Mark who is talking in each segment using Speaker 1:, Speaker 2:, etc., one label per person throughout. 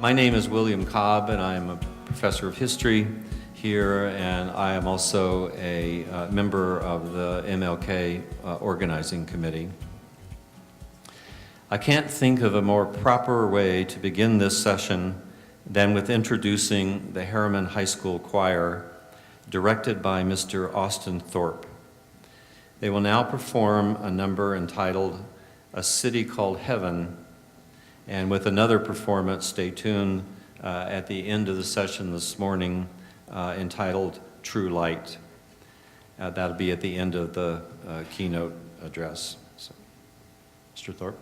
Speaker 1: My name is William Cobb, and I am a professor of history here, and I am also a member of the MLK organizing committee. I can't think of a more proper way to begin this session than with introducing the Harriman High School Choir, directed by Mr. Austin Thorpe. They will now perform a number entitled A City Called Heaven, and with another performance, stay tuned, at the end of the session this morning, entitled True Light. That'll be at the end of the keynote address. So, Mr. Thorpe.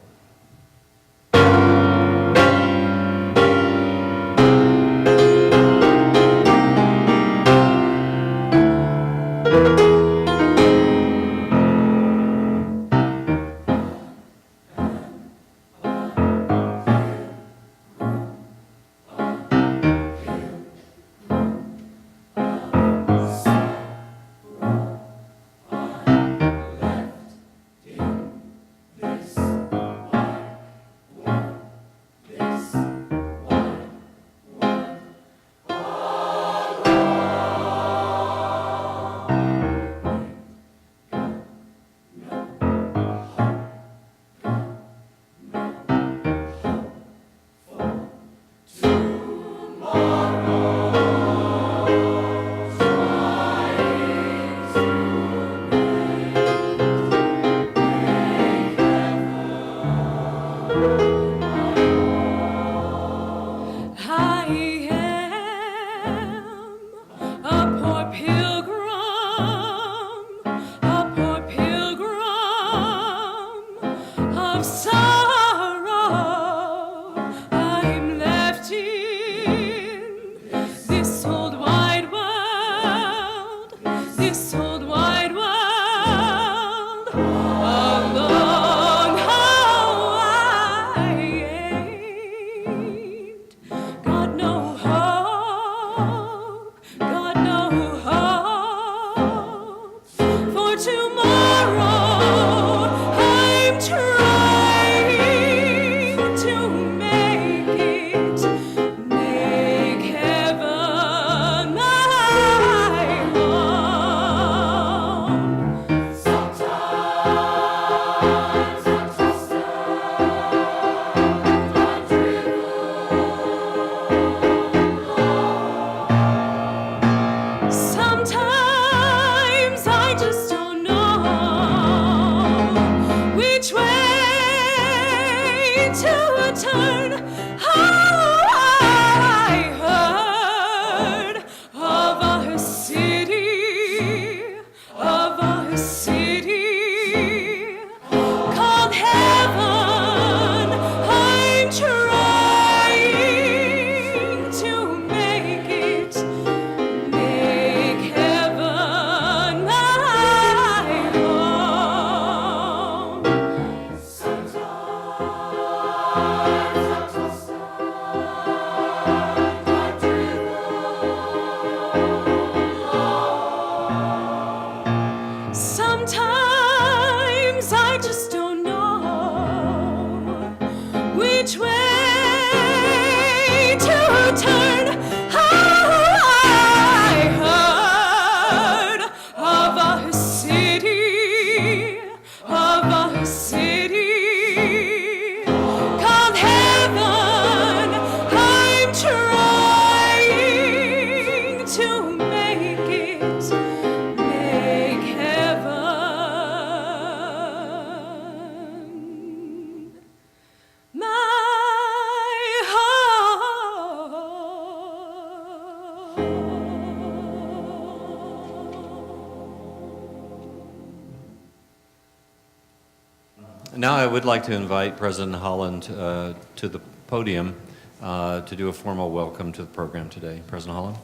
Speaker 1: Now I would like to invite President Holland to the podium to do a formal welcome to the program today. President Holland.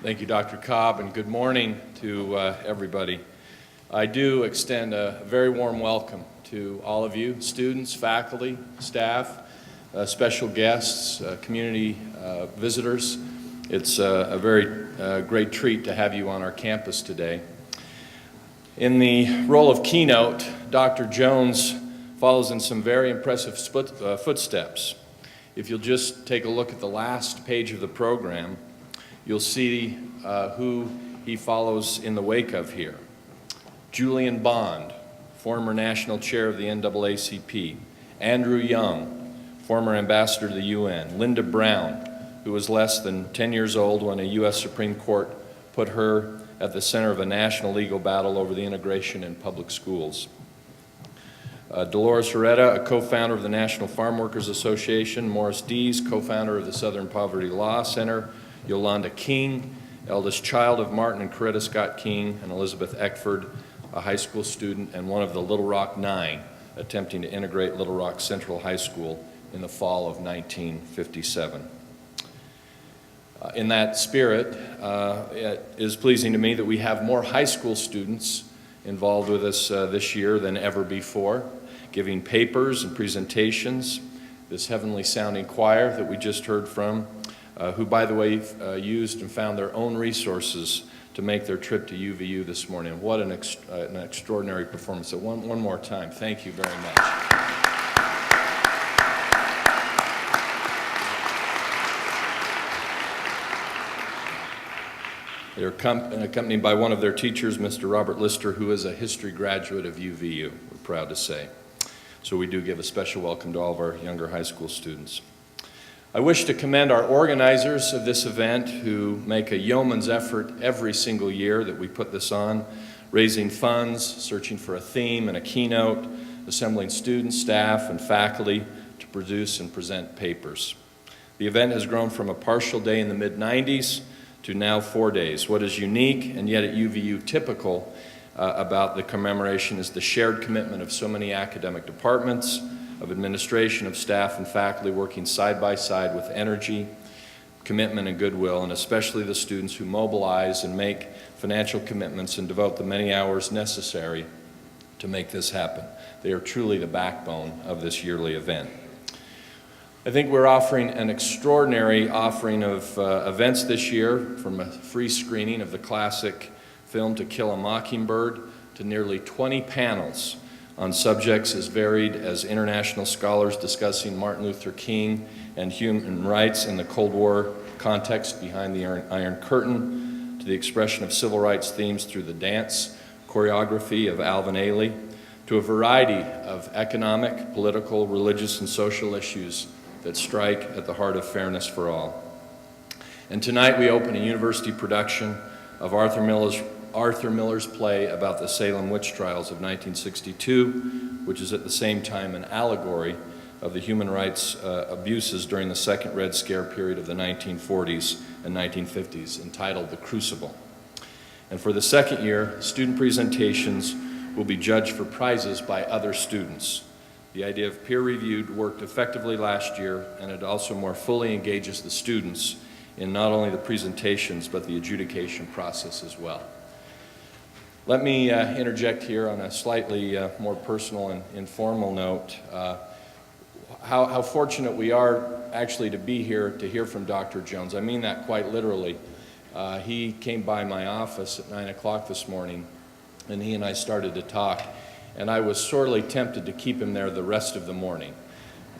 Speaker 2: Thank you, Dr. Cobb, and good morning to everybody. I do extend a very warm welcome to all of you, students, faculty, staff, special guests, community visitors. It's a very great treat to have you on our campus today. In the role of Keynote, Dr. Jones follows in some very impressive footsteps. If you'll just take a look at the last page of the program, you'll see who he follows in the wake of here. Julian Bond, former national chair of the NAACP. Andrew Young, former ambassador to the UN. Linda Brown, who was less than 10 years old when a U.S. Supreme Court put her at the center of a national legal battle over the integration in public schools. Dolores Herrera, a co-founder of the National Farm Workers Association. Morris Dees, co-founder of the Southern Poverty Law Center. Yolanda King, eldest child of Martin and Coretta Scott King, and Elizabeth Eckford, a high school student and one of the Little Rock Nine, attempting to integrate Little Rock Central High School in the fall of 1957. In that spirit, it is pleasing to me that we have more high school students involved with us this year than ever before, giving papers and presentations. This heavenly sounding choir that we just heard from, who, by the way, used and found their own resources to make their trip to UVU this morning. What an extraordinary performance. So one more time, thank you very much. They're accompanied by one of their teachers, Mr. Robert Lister, who is a history graduate of UVU, we're proud to say. So we do give a special welcome to all of our younger high school students. I wish to commend our organizers of this event who make a yeoman's effort every single year that we put this on, raising funds, searching for a theme and a keynote, assembling students, staff, and faculty to produce and present papers. The event has grown from a partial day in the mid-90s to now 4 days. What is unique and yet at UVU typical about the commemoration is the shared commitment of so many academic departments, of administration, of staff and faculty working side by side with energy, commitment and goodwill, and especially the students who mobilize and make financial commitments and devote the many hours necessary to make this happen. They are truly the backbone of this yearly event. I think we're offering an extraordinary offering of events this year, from a free screening of the classic film To Kill a Mockingbird to nearly 20 panels on subjects as varied as international scholars discussing Martin Luther King and human rights in the Cold War context behind the Iron Curtain, to the expression of civil rights themes through the dance choreography of Alvin Ailey, to a variety of economic, political, religious, and social issues that strike at the heart of fairness for all. And tonight we open a university production of Arthur Miller's play about the Salem witch trials of 1962, which is at the same time an allegory of the human rights abuses during the second Red Scare period of the 1940s and 1950s, entitled The Crucible. And for the second year, student presentations will be judged for prizes by other students. The idea of peer-reviewed worked effectively last year, and it also more fully engages the students in not only the presentations, but the adjudication process as well. Let me interject here on a slightly more personal and informal note. How fortunate we are actually to be here to hear from Dr. Jones. I mean that quite literally. He came by my office at 9 o'clock this morning, and he and I started to talk. And I was sorely tempted to keep him there the rest of the morning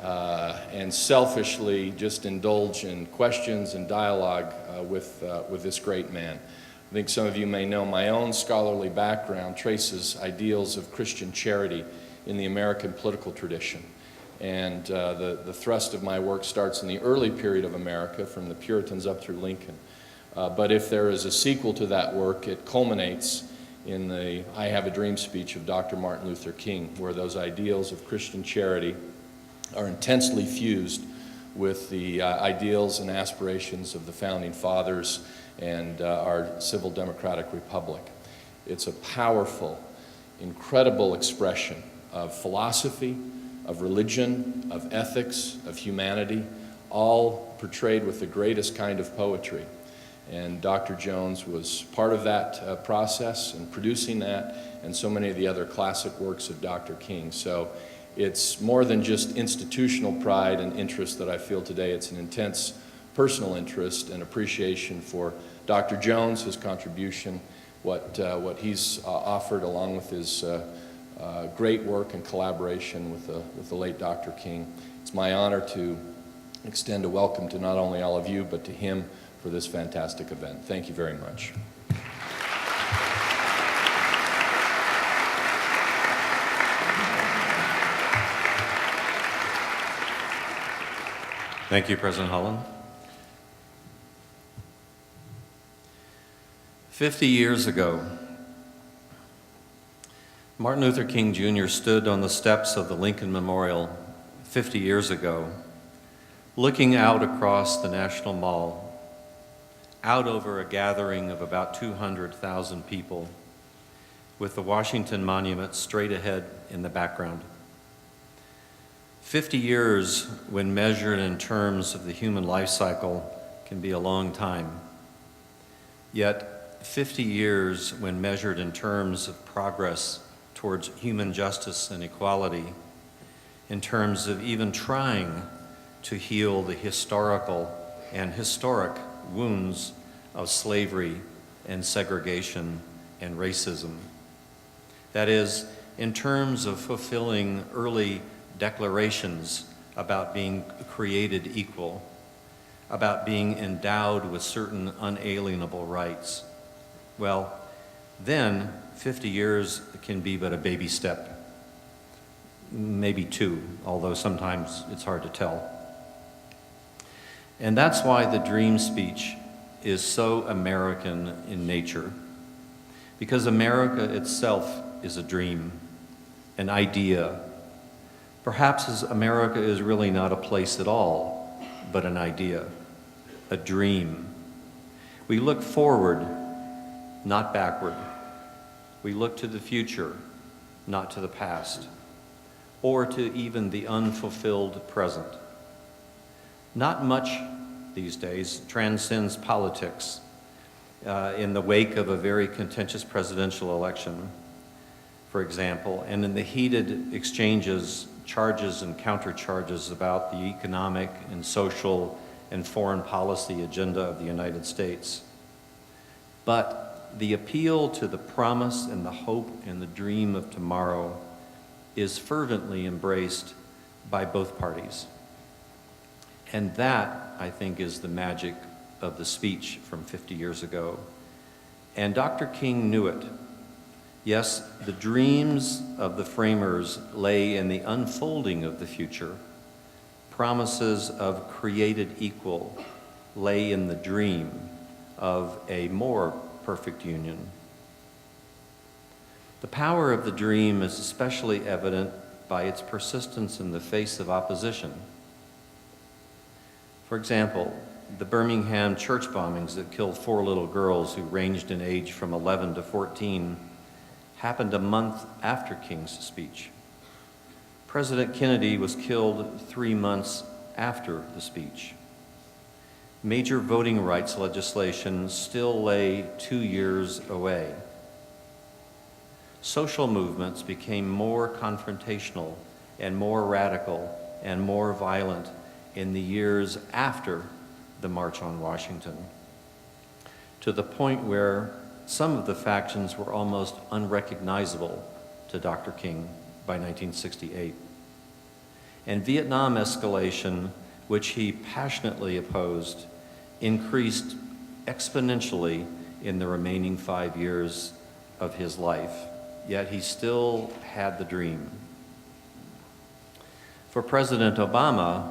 Speaker 2: and selfishly just indulge in questions and dialogue with this great man. I think some of you may know my own scholarly background traces ideals of Christian charity in the American political tradition. And the thrust of my work starts in the early period of America, from the Puritans up through Lincoln. But if there is a sequel to that work, it culminates in the I Have a Dream speech of Dr. Martin Luther King, where those ideals of Christian charity are intensely fused with the ideals and aspirations of the Founding Fathers and our civil democratic republic. It's a powerful, incredible expression of philosophy, of religion, of ethics, of humanity, all portrayed with the greatest kind of poetry. And Dr. Jones was part of that process in producing that, and so many of the other classic works of Dr. King. So it's more than just institutional pride and interest that I feel today. It's an intense personal interest and appreciation for Dr. Jones, his contribution, what he's offered along with his great work and collaboration with the late Dr. King. It's my honor to extend a welcome to not only all of you, but to him for this fantastic event. Thank you very much.
Speaker 1: Thank you, President Holland. 50 years ago, Martin Luther King Jr. stood on the steps of the Lincoln Memorial 50 years ago, looking out across the National Mall, out over a gathering of about 200,000 people, with the Washington Monument straight ahead in the background. 50 years, when measured in terms of the human life cycle, can be a long time. Yet, 50 years, when measured in terms of progress towards human justice and equality, in terms of even trying to heal the historical and historic wounds of slavery and segregation and racism. That is, in terms of fulfilling early declarations about being created equal, about being endowed with certain unalienable rights. Well, then 50 years can be but a baby step, maybe two, although sometimes it's hard to tell. And that's why the Dream speech is so American in nature, because America itself is a dream, an idea. Perhaps as America is really not a place at all, but an idea, a dream. We look forward, not backward. We look to the future, not to the past, or to even the unfulfilled present. Not much these days transcends politics in the wake of a very contentious presidential election, for example, and in the heated exchanges, charges and countercharges about the economic and social and foreign policy agenda of the United States. But the appeal to the promise and the hope and the dream of tomorrow is fervently embraced by both parties. And that, I think, is the magic of the speech from 50 years ago. And Dr. King knew it. Yes, the dreams of the framers lay in the unfolding of the future. Promises of created equal lay in the dream of a more perfect union. The power of the dream is especially evident by its persistence in the face of opposition. For example, the Birmingham church bombings that killed 4 little girls who ranged in age from 11 to 14 happened a month after King's speech. President Kennedy was killed 3 months after the speech. Major voting rights legislation still lay 2 years away. Social movements became more confrontational and more radical and more violent in the years after the March on Washington, to the point where some of the factions were almost unrecognizable to Dr. King by 1968. And Vietnam escalation, which he passionately opposed, increased exponentially in the remaining 5 years of his life, yet he still had the dream. For President Obama,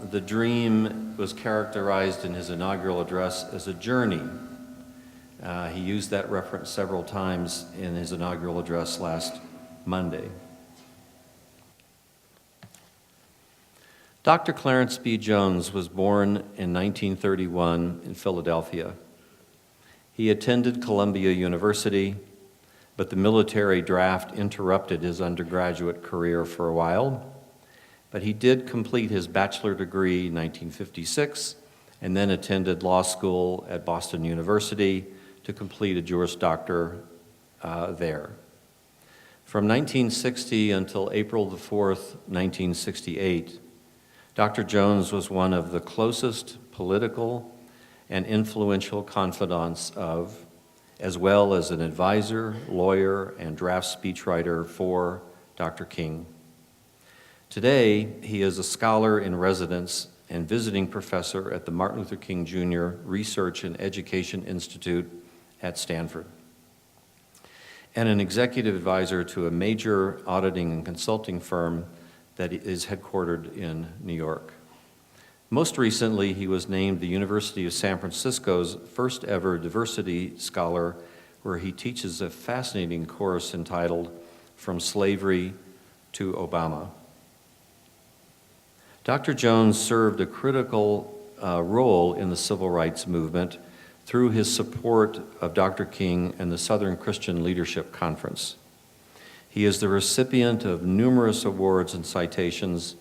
Speaker 1: the dream was characterized in his inaugural address as a journey. He used that reference several times in his inaugural address last Monday. Dr. Clarence B. Jones was born in 1931 in Philadelphia. He attended Columbia University, but the military draft interrupted his undergraduate career for a while. But he did complete his bachelor degree in 1956 and then attended law school at Boston University to complete a Juris Doctor there. From 1960 until April the 4th, 1968, Dr. Jones was one of the closest political and influential confidants of as well as an advisor, lawyer, and draft speechwriter for Dr. King. Today, he is a scholar in residence and visiting professor at the Martin Luther King Jr. Research and Education Institute at Stanford, and an executive advisor to a major auditing and consulting firm that is headquartered in New York. Most recently, he was named the University of San Francisco's first ever diversity scholar, where he teaches a fascinating course entitled From Slavery to Obama. Dr. Jones served a critical role in the civil rights movement through his support of Dr. King and the Southern Christian Leadership Conference. He is the recipient of numerous awards and citations,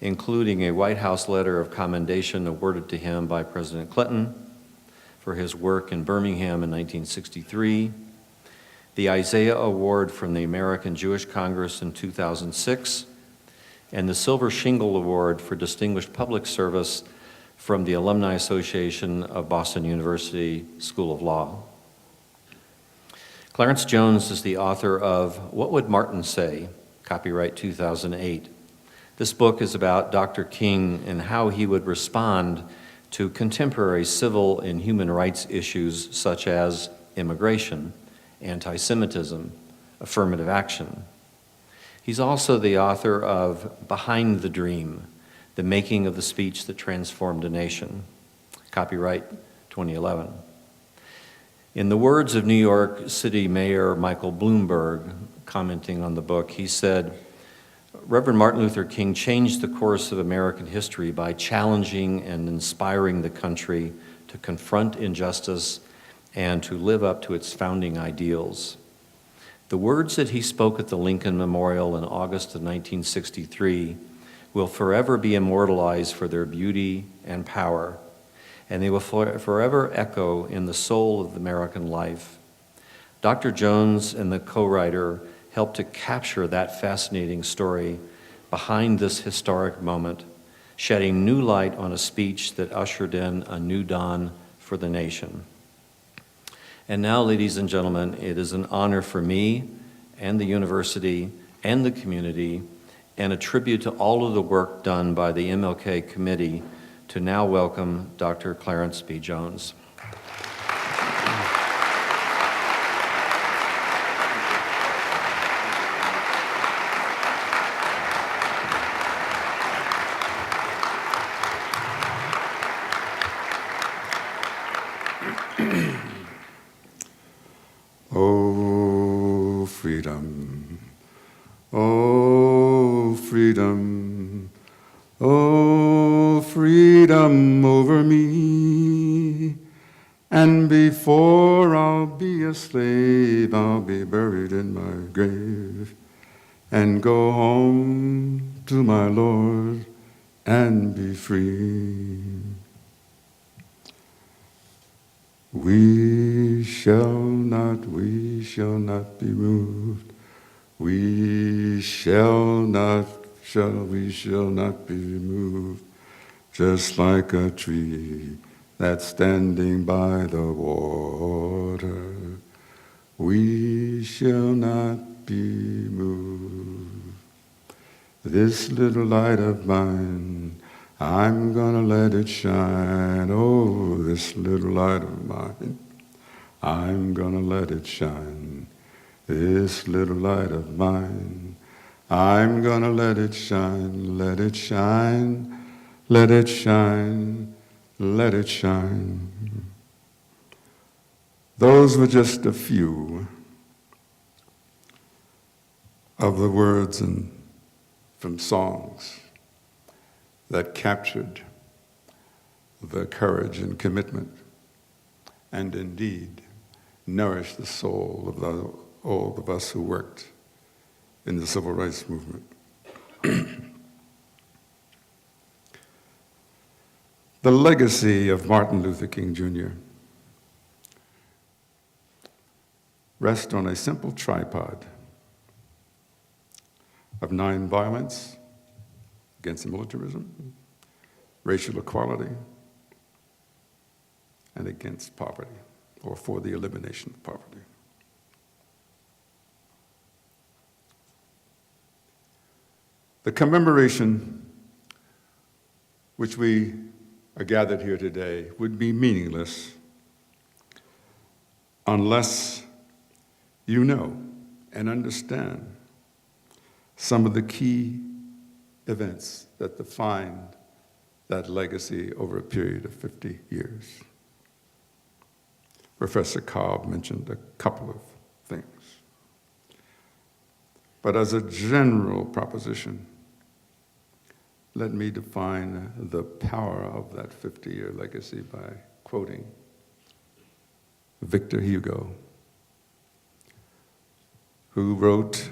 Speaker 1: including a White House letter of commendation awarded to him by President Clinton for his work in Birmingham in 1963, the Isaiah Award from the American Jewish Congress in 2006, and the Silver Shingle Award for Distinguished Public Service from the Alumni Association of Boston University School of Law. Clarence Jones is the author of What Would Martin Say? Copyright 2008. This book is about Dr. King and how he would respond to contemporary civil and human rights issues such as immigration, anti-Semitism, affirmative action. He's also the author of Behind the Dream, The Making of the Speech That Transformed a Nation, copyright 2011. In the words of New York City Mayor Michael Bloomberg, commenting on the book, he said, Reverend Martin Luther King changed the course of American history by challenging and inspiring the country to confront injustice and to live up to its founding ideals. The words that he spoke at the Lincoln Memorial in August of 1963 will forever be immortalized for their beauty and power, and they will forever echo in the soul of American life. Dr. Jones and the co-writer helped to capture that fascinating story behind this historic moment, shedding new light on a speech that ushered in a new dawn for the nation. And now, ladies and gentlemen, it is an honor for me and the university and the community, and a tribute to all of the work done by the MLK Committee, to now welcome Dr. Clarence B. Jones.
Speaker 3: Oh, freedom, oh, freedom, oh, freedom over me. And before I'll be a slave, I'll be buried in my grave and go home to my Lord and be free. We shall not be moved. We shall not be removed, just like a tree that's standing by the water. We shall not be moved. This little light of mine, I'm gonna let it shine. Oh, this little light of mine, I'm gonna let it shine. This little light of mine, I'm gonna let it shine. Let it shine, let it shine, let it shine. Those were just a few of the words from songs that captured the courage and commitment, and indeed nourished the soul of all of us who worked in the civil rights movement. The legacy of Martin Luther King Jr. rests on a simple tripod of nonviolence against militarism, racial equality, and against poverty. or for the elimination of poverty. The commemoration which we are gathered here today would be meaningless unless you know and understand some of the key events that defined that legacy over a period of 50 years. Professor Cobb mentioned a couple of things. But as a general proposition, let me define the power of that 50-year legacy by quoting Victor Hugo, who wrote,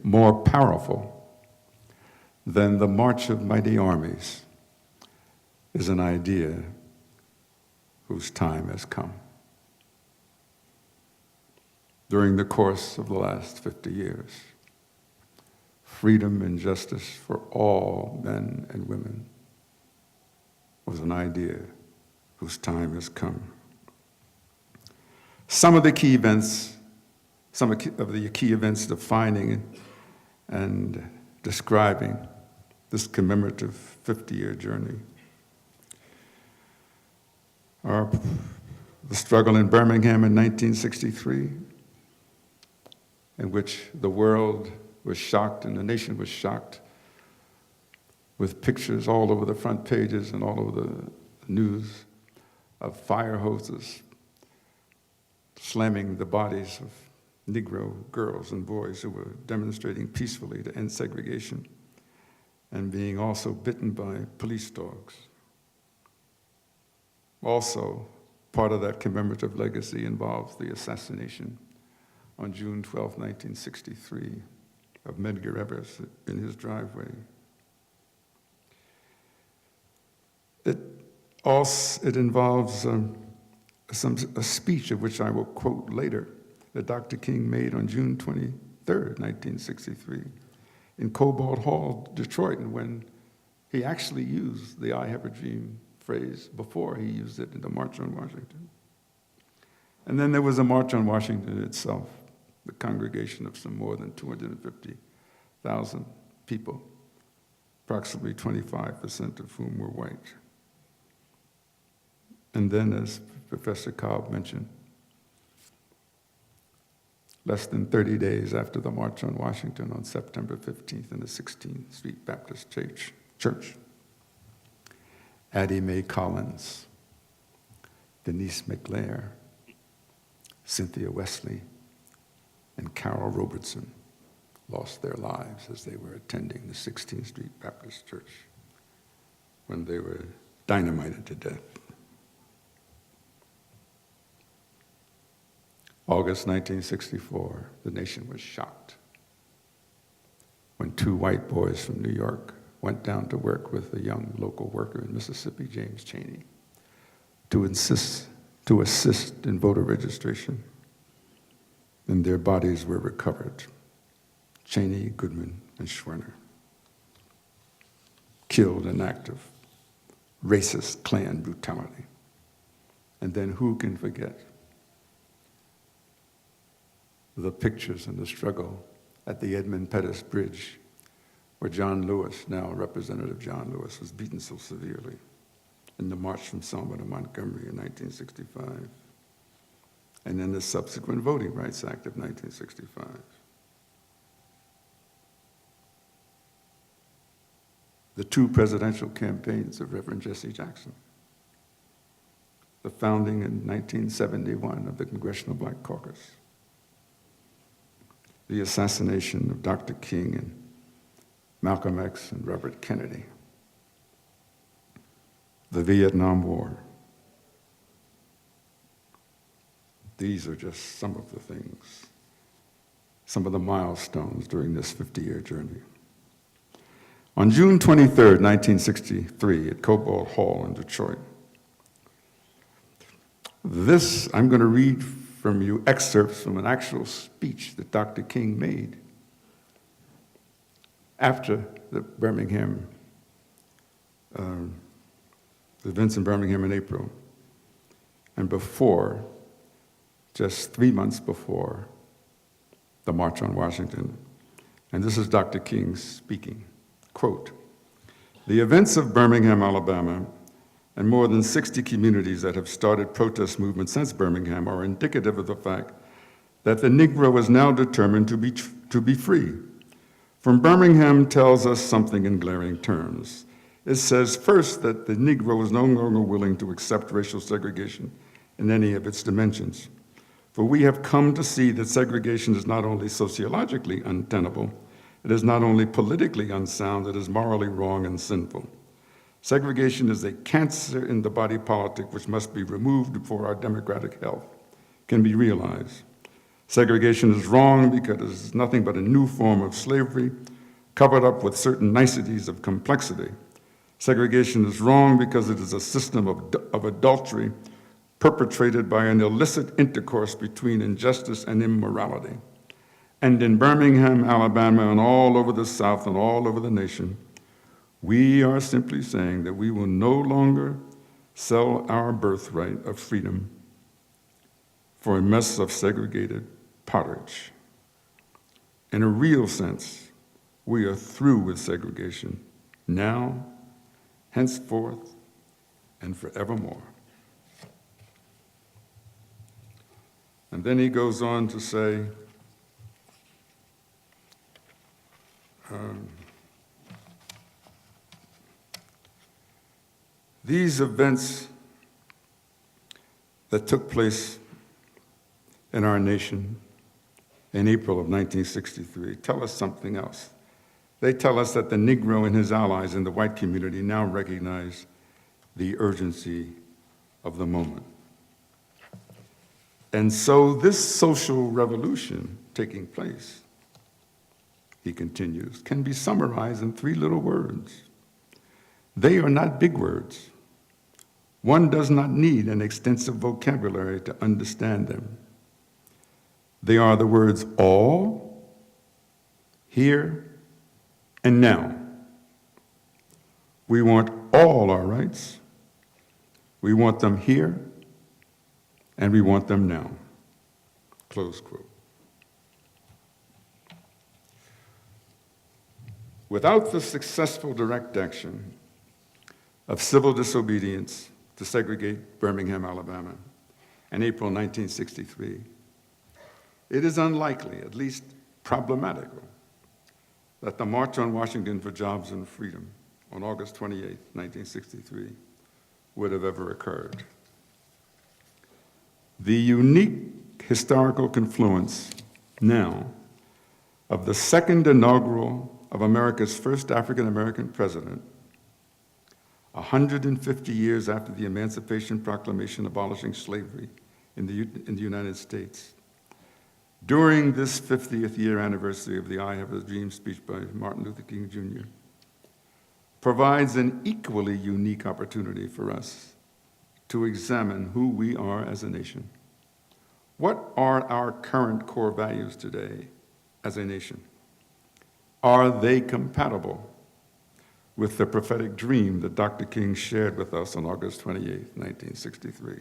Speaker 3: more powerful than the march of mighty armies is an idea whose time has come. During the course of the last 50 years, freedom and justice for all men and women was an idea whose time has come. Some of the key events defining and describing this commemorative 50-year journey are the struggle in Birmingham in 1963, in which the world was shocked and the nation was shocked with pictures all over the front pages and all over the news of fire hoses slamming the bodies of Negro girls and boys who were demonstrating peacefully to end segregation and being also bitten by police dogs. Also, part of that commemorative legacy involves the assassination on June 12, 1963, of Medgar Evers in his driveway. It involves a speech of which I will quote later that Dr. King made on June 23, 1963, in Cobalt Hall, Detroit, and when he actually used the "I have a dream" phrase before he used it in the March on Washington. And then there was a March on Washington itself, the congregation of some more than 250,000 people, approximately 25% of whom were white. And then, as Professor Cobb mentioned, less than 30 days after the March on Washington on September 15th in the 16th Street Baptist Church, Addie Mae Collins, Denise McLear, Cynthia Wesley, and Carol Robertson lost their lives as they were attending the 16th Street Baptist Church when they were dynamited to death. August 1964, the nation was shocked when two white boys from New York went down to work with a young local worker in Mississippi, James Chaney, to assist in voter registration, and their bodies were recovered. Chaney, Goodman, and Schwerner, killed in act of racist Klan brutality. And then who can forget the pictures and the struggle at the Edmund Pettus Bridge, where John Lewis, now Representative John Lewis, was beaten so severely in the March from Selma to Montgomery in 1965, and in the subsequent Voting Rights Act of 1965. The two presidential campaigns of Reverend Jesse Jackson, the founding in 1971 of the Congressional Black Caucus, the assassination of Dr. King and Malcolm X and Robert Kennedy, the Vietnam War. These are just some of the things, some of the milestones during this 50-year journey. On June 23rd, 1963, at Cobalt Hall in Detroit, I'm going to read from you excerpts from an actual speech that Dr. King made after the Birmingham the events in Birmingham in April, and before, just 3 months before, the March on Washington. And this is Dr. King speaking. Quote, "The events of Birmingham, Alabama, and more than 60 communities that have started protest movements since Birmingham are indicative of the fact that the Negro is now determined to be free. From Birmingham tells us something in glaring terms. It says first that the Negro is no longer willing to accept racial segregation in any of its dimensions. For we have come to see that segregation is not only sociologically untenable, it is not only politically unsound, it is morally wrong and sinful. Segregation is a cancer in the body politic which must be removed before our democratic health can be realized. Segregation is wrong because it is nothing but a new form of slavery covered up with certain niceties of complexity. Segregation is wrong because it is a system of adultery perpetrated by an illicit intercourse between injustice and immorality. And in Birmingham, Alabama, and all over the South and all over the nation, we are simply saying that we will no longer sell our birthright of freedom for a mess of segregated pottage. In a real sense, we are through with segregation now, henceforth, and forevermore." And then he goes on to say, these events that took place in our nation in April of 1963 tell us something else. They tell us that the Negro and his allies in the white community now recognize the urgency of the moment. And so this social revolution taking place, he continues, can be summarized in 3 little words. They are not big words. One does not need an extensive vocabulary to understand them. They are the words all, here, and now. We want all our rights. We want them here, and we want them now. Close quote. Without the successful direct action of civil disobedience to segregate Birmingham, Alabama, in April 1963, it is unlikely, at least problematical, that the March on Washington for Jobs and Freedom on August 28, 1963, would have ever occurred. The unique historical confluence now of the second inaugural of America's first African-American president, 150 years after the Emancipation Proclamation abolishing slavery in the United States, during this 50th year anniversary of the I Have a Dream speech by Martin Luther King Jr., provides an equally unique opportunity for us to examine who we are as a nation. What are our current core values today as a nation? Are they compatible with the prophetic dream that Dr. King shared with us on August 28, 1963?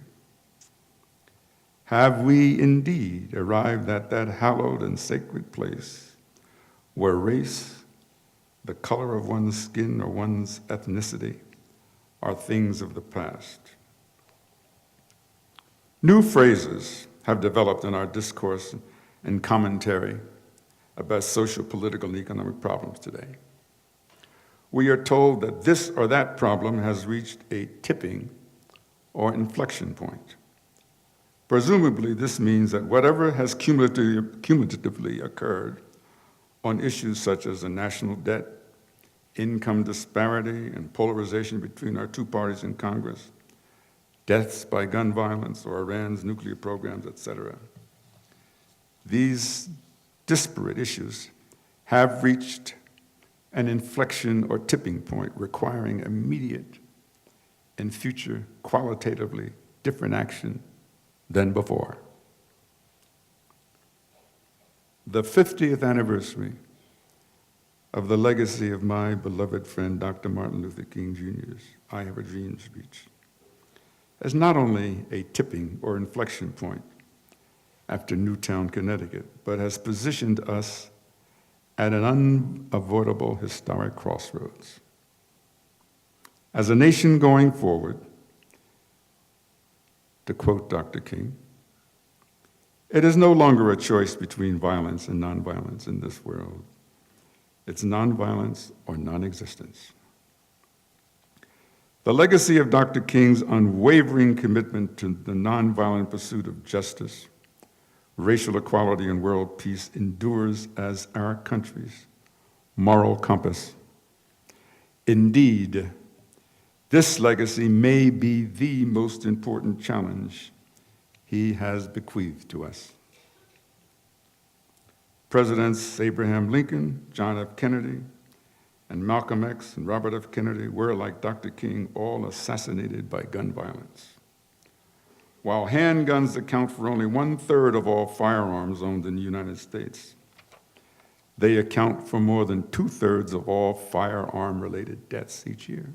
Speaker 3: Have we indeed arrived at that hallowed and sacred place where race, the color of one's skin, or one's ethnicity are things of the past? New phrases have developed in our discourse and commentary about social, political, and economic problems today. We are told that this or that problem has reached a tipping or inflection point. Presumably, this means that whatever has cumulatively occurred on issues such as the national debt, income disparity, and polarization between our 2 parties in Congress, deaths by gun violence or Iran's nuclear programs, etc. These disparate issues have reached an inflection or tipping point requiring immediate and future qualitatively different action than before. The 50th anniversary of the legacy of my beloved friend, Dr. Martin Luther King Jr.'s I Have a Dream speech as not only a tipping or inflection point after Newtown, Connecticut, but has positioned us at an unavoidable historic crossroads. As a nation going forward, to quote Dr. King, it is no longer a choice between violence and nonviolence in this world. It's nonviolence or non-existence. The legacy of Dr. King's unwavering commitment to the nonviolent pursuit of justice, racial equality, and world peace endures as our country's moral compass. Indeed, this legacy may be the most important challenge he has bequeathed to us. Presidents Abraham Lincoln, John F. Kennedy, and Malcolm X and Robert F. Kennedy were, like Dr. King, all assassinated by gun violence. While handguns account for only 1/3 of all firearms owned in the United States, they account for more than 2/3 of all firearm-related deaths each year.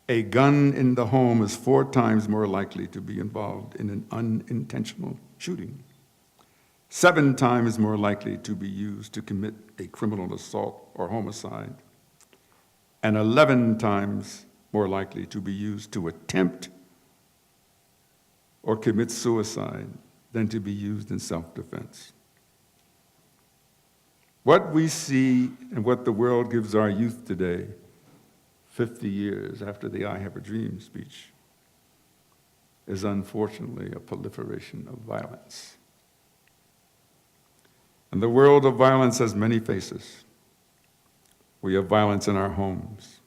Speaker 3: A gun in the home is 4 times more likely to be involved in an unintentional shooting, 7 times more likely to be used to commit a criminal assault or homicide, and 11 times more likely to be used to attempt or commit suicide than to be used in self-defense. What we see and what the world gives our youth today, 50 years after the I Have a Dream speech, is unfortunately a proliferation of violence. And the world of violence has many faces. We have violence in our homes.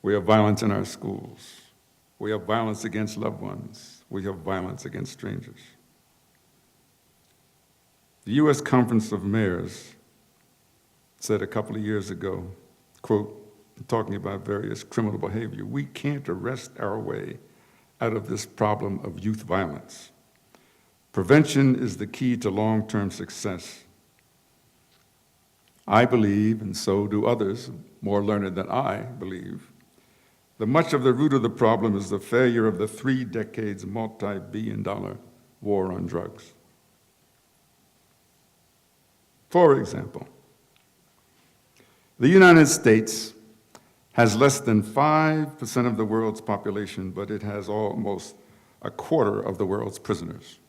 Speaker 3: We have violence in our schools. We have violence against loved ones. We have violence against strangers. The U.S. Conference of Mayors said a couple of years ago, quote, talking about various criminal behavior, "We can't arrest our way out of this problem of youth violence. Prevention is the key to long-term success. I believe, and so do others more learned than I believe, that much of the root of the problem is the failure of the 3 decades multi-billion-dollar war on drugs. For example, the United States has less than 5% of the world's population, but it has almost 1/4 of the world's prisoners.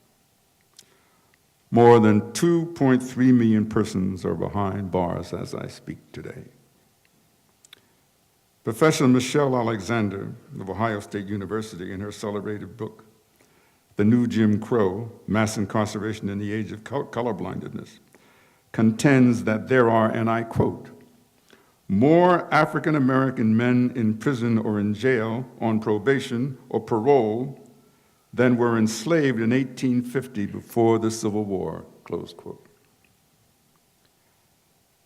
Speaker 3: More than 2.3 million persons are behind bars as I speak today. Professor Michelle Alexander of Ohio State University, in her celebrated book, The New Jim Crow, Mass Incarceration in the Age of Colorblindness, contends that there are, and I quote, more African American men in prison or in jail on probation or parole than were enslaved in 1850 before the Civil War, close quote.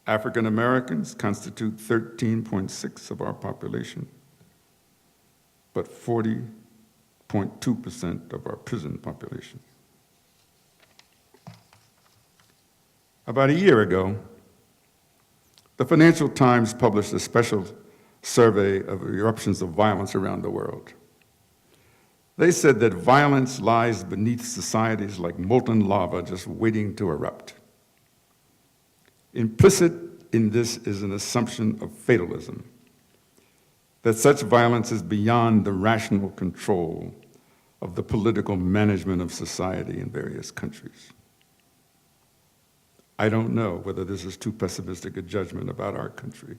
Speaker 3: African Americans constitute 13.6% of our population, but 40.2% of our prison population. About a year ago, the Financial Times published a special survey of eruptions of violence around the world. They said that violence lies beneath societies like molten lava just waiting to erupt. Implicit in this is an assumption of fatalism, that such violence is beyond the rational control of the political management of society in various countries. I don't know whether this is too pessimistic a judgment about our country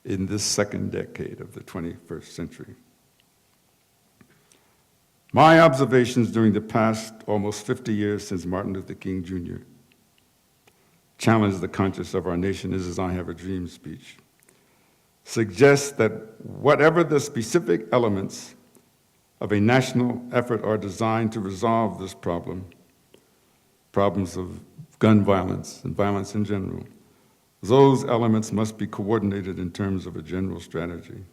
Speaker 3: in this second decade of the 21st century. My observations during the past almost 50 years since Martin Luther King Jr. challenged the conscience of our nation is, as I Have a Dream speech, suggests that whatever the specific elements of a national effort are designed to resolve this problem, problems of gun violence and violence in general, those elements must be coordinated in terms of a general strategy.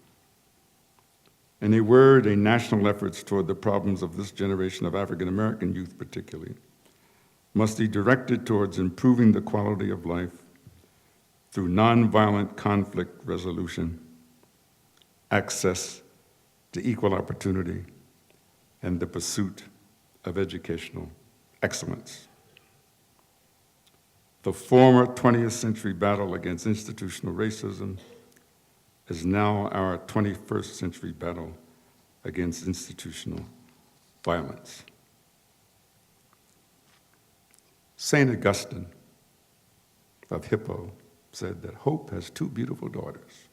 Speaker 3: In a word, a national efforts toward the problems of this generation of African American youth particularly must be directed towards improving the quality of life through nonviolent conflict resolution, access to equal opportunity, and the pursuit of educational excellence. The former 20th century battle against institutional racism is now our 21st century battle against institutional violence. St. Augustine of Hippo said that hope has two beautiful daughters.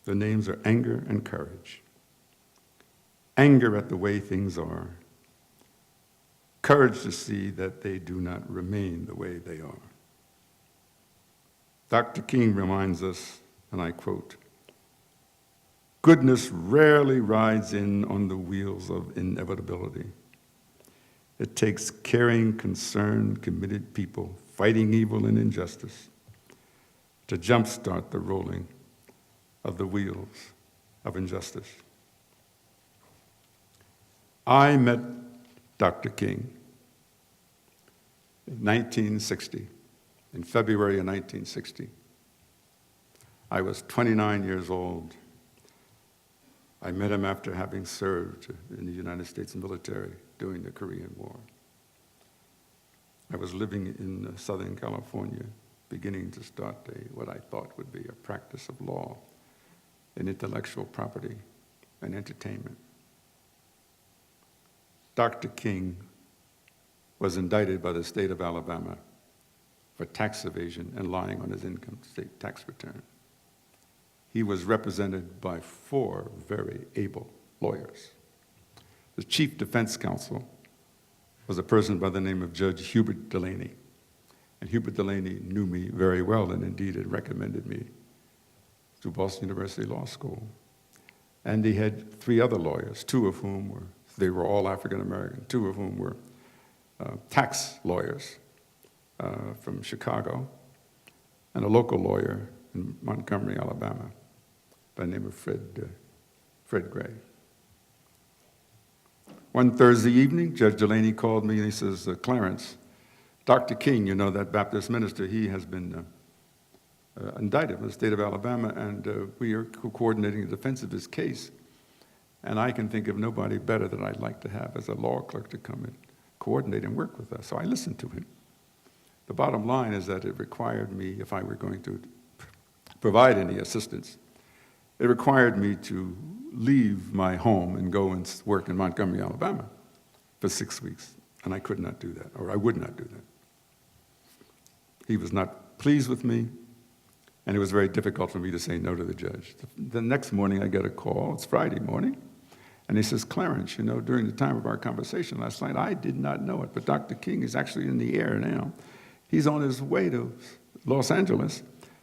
Speaker 3: Their names are anger and courage. Anger at the way things are. Courage to see that they do not remain the way they are. Dr. King reminds us, and I quote, "Goodness rarely rides in on the wheels of inevitability. It takes caring, concerned, committed people fighting evil and injustice to jumpstart the rolling of the wheels of injustice." I met Dr. King in 1960, in February of 1960. I was 29 years old. I met him after having served in the United States military during the Korean War. I was living in Southern California, beginning to start what I thought would be a practice of law in intellectual property and entertainment. Dr. King was indicted by the state of Alabama for tax evasion and lying on his income state tax return. He was represented by 4 very able lawyers. The chief defense counsel was a person by the name of Judge Hubert Delaney. And Hubert Delaney knew me very well and indeed had recommended me to Boston University Law School. And he had 3 other lawyers, 2 of whom they were all African American, 2 of whom were tax lawyers from Chicago, and a local lawyer in Montgomery, Alabama, by the name of Fred Gray. One Thursday evening, Judge Delaney called me and he says, "Clarence, Dr. King, you know, that Baptist minister, he has been indicted by the state of Alabama, and we are coordinating the defense of his case. And I can think of nobody better that I'd like to have as a law clerk to come and coordinate and work with us." So I listened to him. The bottom line is that it required me, if I were going to provide any assistance, it required me to leave my home and go and work in Montgomery, Alabama for 6 weeks. And I could not do that, or I would not do that. He was not pleased with me, and it was very difficult for me to say no to the judge. The next morning I get a call, it's Friday morning, and he says, "Clarence, you know, during the time of our conversation last night, I did not know it, but Dr. King is actually in the air now. He's on his way to Los Angeles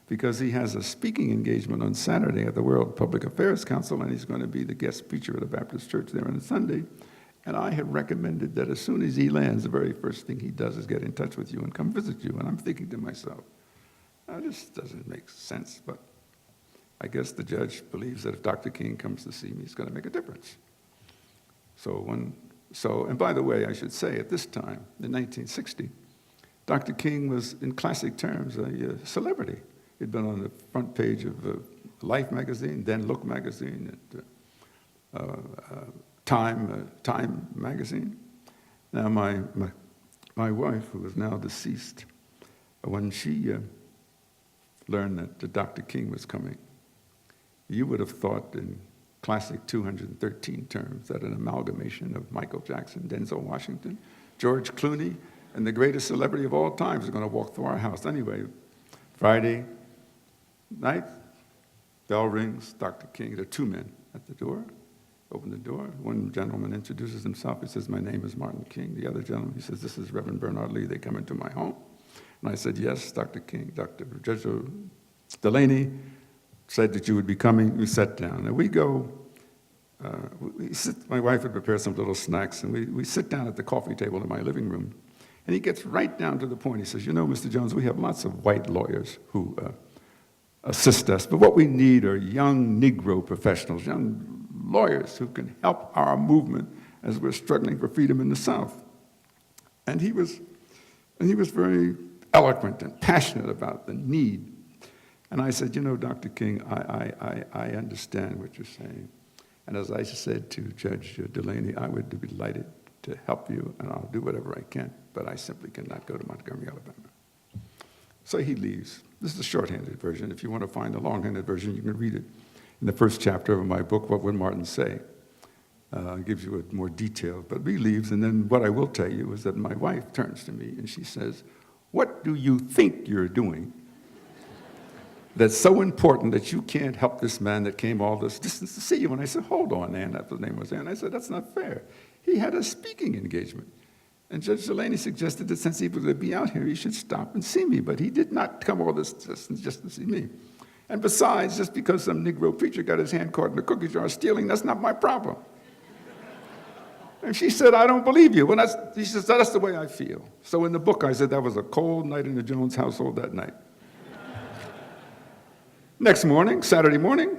Speaker 3: because he has a speaking engagement on Saturday at the World Public Affairs Council, and he's going to be the guest speaker at the Baptist Church there on Sunday. And I had recommended that as soon as he lands, the very first thing he does is get in touch with you and come visit you." And I'm thinking to myself, this doesn't make sense, but I guess the judge believes that if Dr. King comes to see me, it's going to make a difference. And by the way, I should say, at this time, in 1960, Dr. King was, in classic terms, a celebrity. He'd been on the front page of Life magazine, then Look magazine, and Time magazine. Now, my wife, who is now deceased, when she learned that Dr. King was coming, you would have thought in classic 213 terms that an amalgamation of Michael Jackson, Denzel Washington, George Clooney, and the greatest celebrity of all time is going to walk through our house. Anyway, Friday night, bell rings, Dr. King. There are 2 men at the door. Open the door. One gentleman introduces himself. He says, "My name is Martin King." The other gentleman, he says, "This is Reverend Bernard Lee. They come into my home." And I said, "Yes, Dr. King. Dr. Judge Delaney said that you would be coming." We sat down. And we go, my wife had prepared some little snacks, and we sit down at the coffee table in my living room. And he gets right down to the point. He says, "You know, Mr. Jones, we have lots of white lawyers who assist us, but what we need are young Negro professionals, young lawyers who can help our movement as we're struggling for freedom in the South." And he was very eloquent and passionate about the need. And I said, you know, Dr. King, I understand what you're saying. And as I said to Judge Delaney, I would be delighted to help you, and I'll do whatever I can, but I simply cannot go to Montgomery, Alabama. So he leaves. This is the shorthanded version. If you want to find the longhanded version, you can read it in the first chapter of my book, What Would Martin Say? It gives you a more detail, but he leaves, and then what I will tell you is that my wife turns to me and she says, what do you think you're doing that's so important that you can't help this man that came all this distance to see you? And I said, hold on, Ann, that's what his name was, Ann. I said, that's not fair. He had a speaking engagement. And Judge Delaney suggested that since he was going to be out here, he should stop and see me, but he did not come all this distance just to see me. And besides, just because some Negro preacher got his hand caught in a cookie jar stealing, that's not my problem. And she said, I don't believe you. She says, that's the way I feel. So in the book, I said that was a cold night in the Jones household that night. Next morning, Saturday morning,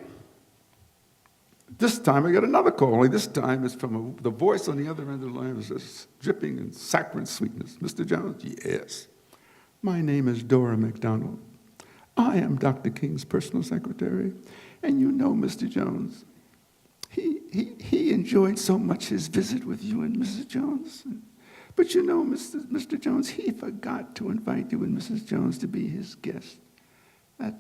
Speaker 3: this time I got another call, only this time it's from the voice on the other end of the line was just dripping in saccharine sweetness. Mr. Jones? Yes. My name is Dora McDonald. I am Dr. King's personal secretary. And you know, Mr. Jones, he enjoyed so much his visit with you and Mrs. Jones. But you know, Mr. Jones, he forgot to invite you and Mrs. Jones to be his guest at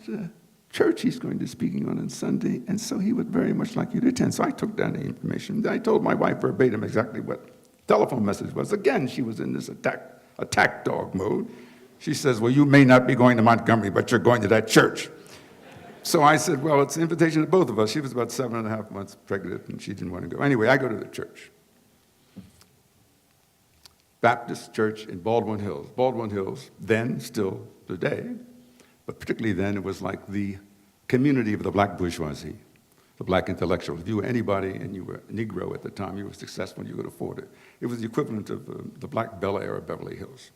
Speaker 3: church he's going to be speaking on Sunday, and so he would very much like you to attend. So I took down the information. I told my wife verbatim exactly what the telephone message was. Again, she was in this attack dog mode. She says, well, you may not be going to Montgomery, but you're going to that church. So I said, well, it's an invitation to both of us. She was about 7.5 months pregnant, and she didn't want to go. Anyway, I go to the church. Baptist Church in Baldwin Hills. Baldwin Hills, then, still today, but particularly then, it was like the community of the black bourgeoisie, the black intellectuals. If you were anybody and you were a Negro at the time, you were successful and you could afford it. It was the equivalent of the black Bel Air of Beverly Hills.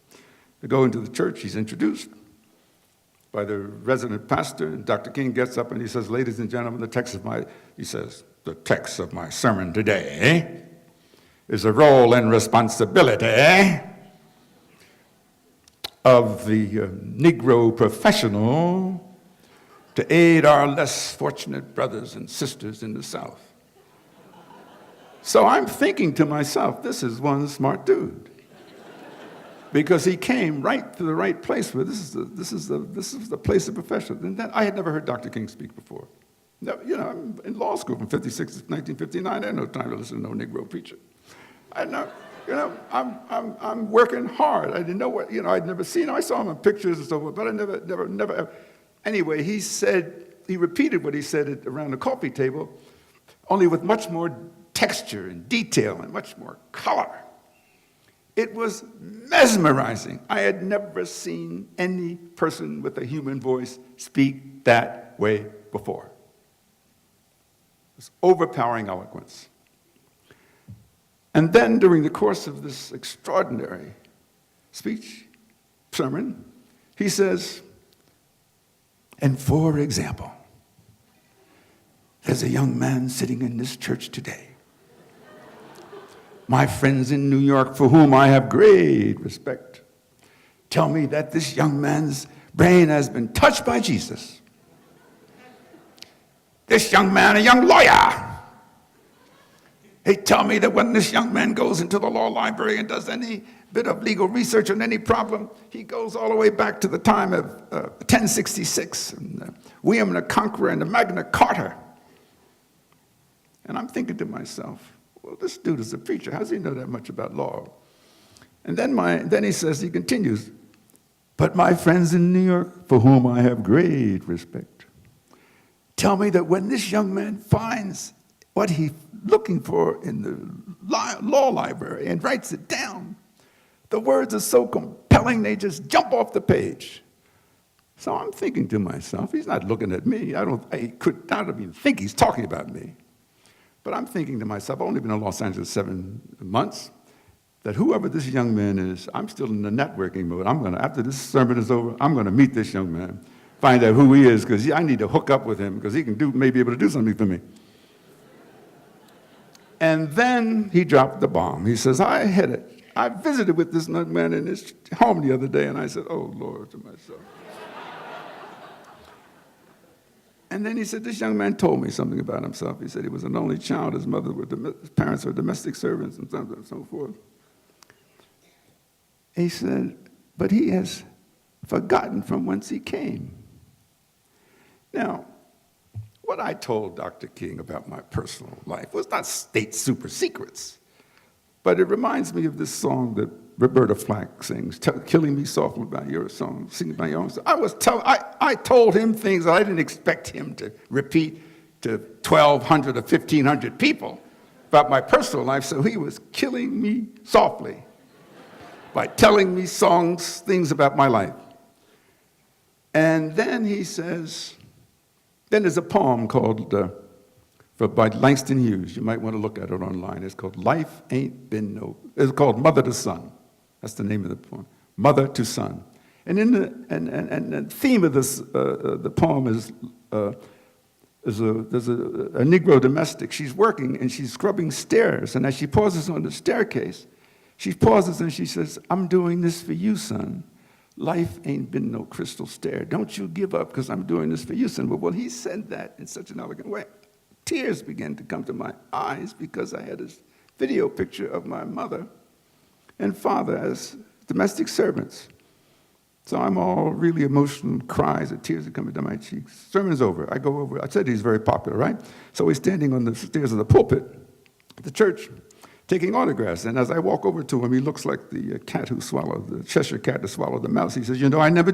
Speaker 3: To go into the church, he's introduced by the resident pastor, and Dr. King gets up and he says, ladies and gentlemen, the text of my sermon today is a role and responsibility of the Negro professional to aid our less fortunate brothers and sisters in the South. So I'm thinking to myself, this is one smart dude. Because he came right to the right place where this is the place of profession. And then I had never heard Dr. King speak before. No, you know, I'm in law school from 56 to 1959. I had no time to listen to no Negro preacher. I'm working hard. I didn't know what, I'd never seen him. I saw him in pictures and so forth, but I never. Anyway, he repeated what he said around the coffee table, only with much more texture and detail and much more color. It was mesmerizing. I had never seen any person with a human voice speak that way before. It was overpowering eloquence. And then during the course of this extraordinary sermon, he says, and for example, there's a young man sitting in this church today. My friends in New York, for whom I have great respect, tell me that this young man's brain has been touched by Jesus. This young man, a young lawyer. They tell me that when this young man goes into the law library and does any bit of legal research on any problem, he goes all the way back to the time of 1066, and William the Conqueror and the Magna Carta. And I'm thinking to myself, well, this dude is a preacher. How does he know that much about law? And then he continues, but my friends in New York, for whom I have great respect, tell me that when this young man finds what he's looking for in the law library and writes it down, the words are so compelling they just jump off the page. So I'm thinking to myself, he's not looking at me. I could not even think he's talking about me. But I'm thinking to myself, I've only been in Los Angeles 7 months, that whoever this young man is, I'm still in the networking mode. After this sermon is over, I'm going to meet this young man, find out who he is, because I need to hook up with him, because he may be able to do something for me. And then he dropped the bomb. He says, I hit it. I visited with this young man in his home the other day, and I said, oh, Lord, to myself. And then he said, this young man told me something about himself. He said he was an only child. His his parents were domestic servants and so forth. He said, but he has forgotten from whence he came. Now, what I told Dr. King about my personal life was not state super secrets, but it reminds me of this song that Roberta Flack sings, Killing Me Softly by Your Song, Singing by Your Own Song. I told him things that I didn't expect him to repeat to 1,200 or 1,500 people about my personal life, so he was killing me softly by telling me songs, things about my life. And then he says, then there's a poem called, by Langston Hughes. You might want to look at it online. It's called Life Ain't Been No, it's called Mother to Son. That's the name of the poem, Mother to Son. And in the theme of this, the poem is, there's a Negro domestic. She's working and she's scrubbing stairs. And as she pauses on the staircase, she pauses and she says, I'm doing this for you, son. Life ain't been no crystal stair. Don't you give up because I'm doing this for you, son. Well, he said that in such an elegant way. Tears began to come to my eyes because I had this video picture of my mother and father as domestic servants. So I'm all really emotional, cries, and tears are coming down my cheeks. Sermon's over. I go over. I said he's very popular, right? So he's standing on the stairs of the pulpit at the church taking autographs. And as I walk over to him, he looks like the cat who swallowed, the Cheshire cat who swallowed the mouse. He says, you know, I never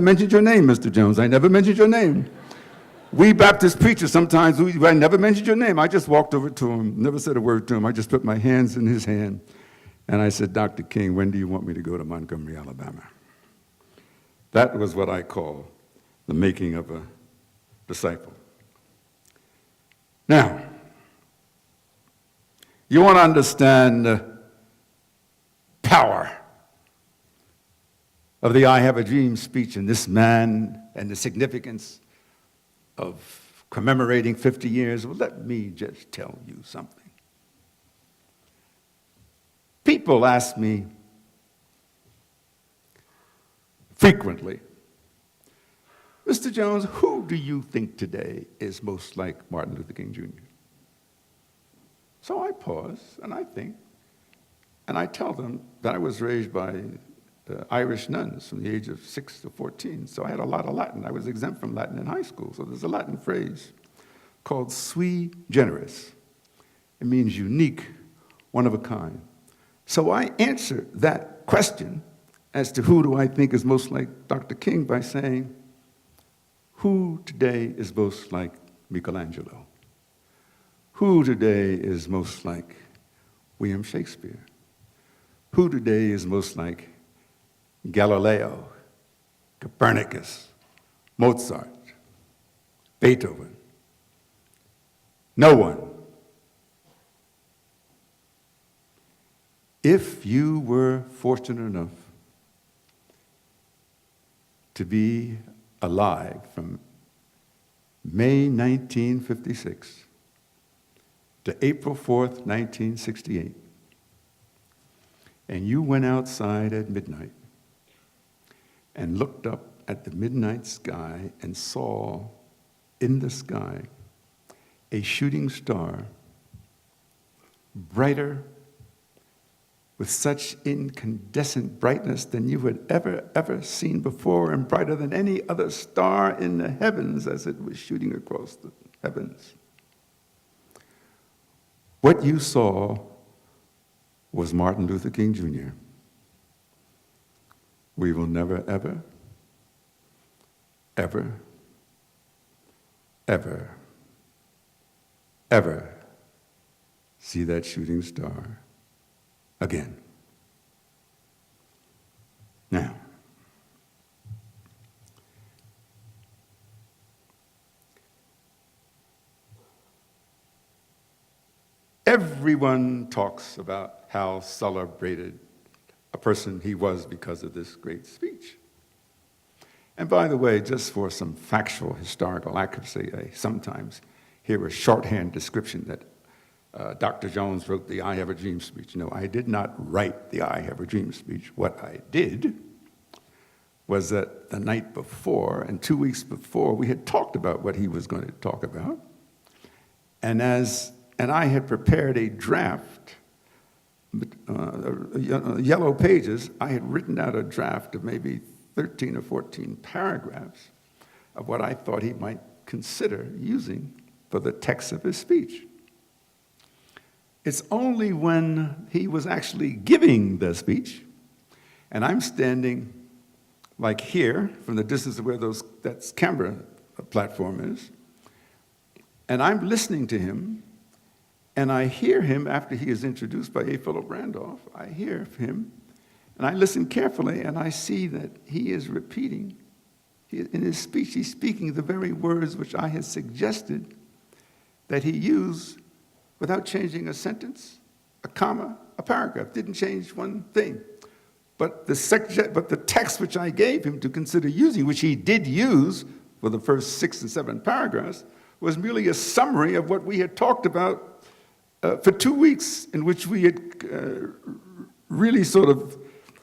Speaker 3: mentioned your name, Mr. Jones. I never mentioned your name. We Baptist preachers, sometimes, I never mentioned your name. I just walked over to him, never said a word to him. I just put my hands in his hand. And I said, Dr. King, when do you want me to go to Montgomery, Alabama? That was what I call the making of a disciple. Now, you want to understand the power of the I Have a Dream speech in this man and the significance of commemorating 50 years? Well, let me just tell you something. People ask me frequently, Mr. Jones, who do you think today is most like Martin Luther King Jr.? So I pause and I think, and I tell them that I was raised by Irish nuns from the age of 6 to 14, so I had a lot of Latin. I was exempt from Latin in high school, so there's a Latin phrase called sui generis. It means unique, one of a kind. So I answer that question as to who do I think is most like Dr. King by saying, who today is most like Michelangelo? Who today is most like William Shakespeare? Who today is most like Galileo, Copernicus, Mozart, Beethoven? No one. If you were fortunate enough to be alive from May 1956 to April 4th, 1968, and you went outside at midnight and looked up at the midnight sky and saw in the sky a shooting star brighter with such incandescent brightness than you had ever seen before, and brighter than any other star in the heavens as it was shooting across the heavens. What you saw was Martin Luther King Jr. We will never, ever, ever, ever, ever see that shooting star again. Now, everyone talks about how celebrated a person he was because of this great speech. And by the way, just for some factual historical accuracy, I sometimes hear a shorthand description that Dr. Jones wrote the I Have a Dream speech. No, I did not write the I Have a Dream speech. What I did was that the night before and 2 weeks before, we had talked about what he was going to talk about. And I had prepared a draft, yellow pages. I had written out a draft of maybe 13 or 14 paragraphs of what I thought he might consider using for the text of his speech. It's only when he was actually giving the speech, and I'm standing like here, from the distance of where that camera platform is, and I'm listening to him, and I hear him after he is introduced by A. Philip Randolph. I hear him, and I listen carefully, and I see that he is repeating. In his speech, he's speaking the very words which I had suggested that he use without changing a sentence, a comma, a paragraph. Didn't change one thing. But the text which I gave him to consider using, which he did use for the first 6 and 7 paragraphs, was merely a summary of what we had talked about for 2 weeks, in which we had really sort of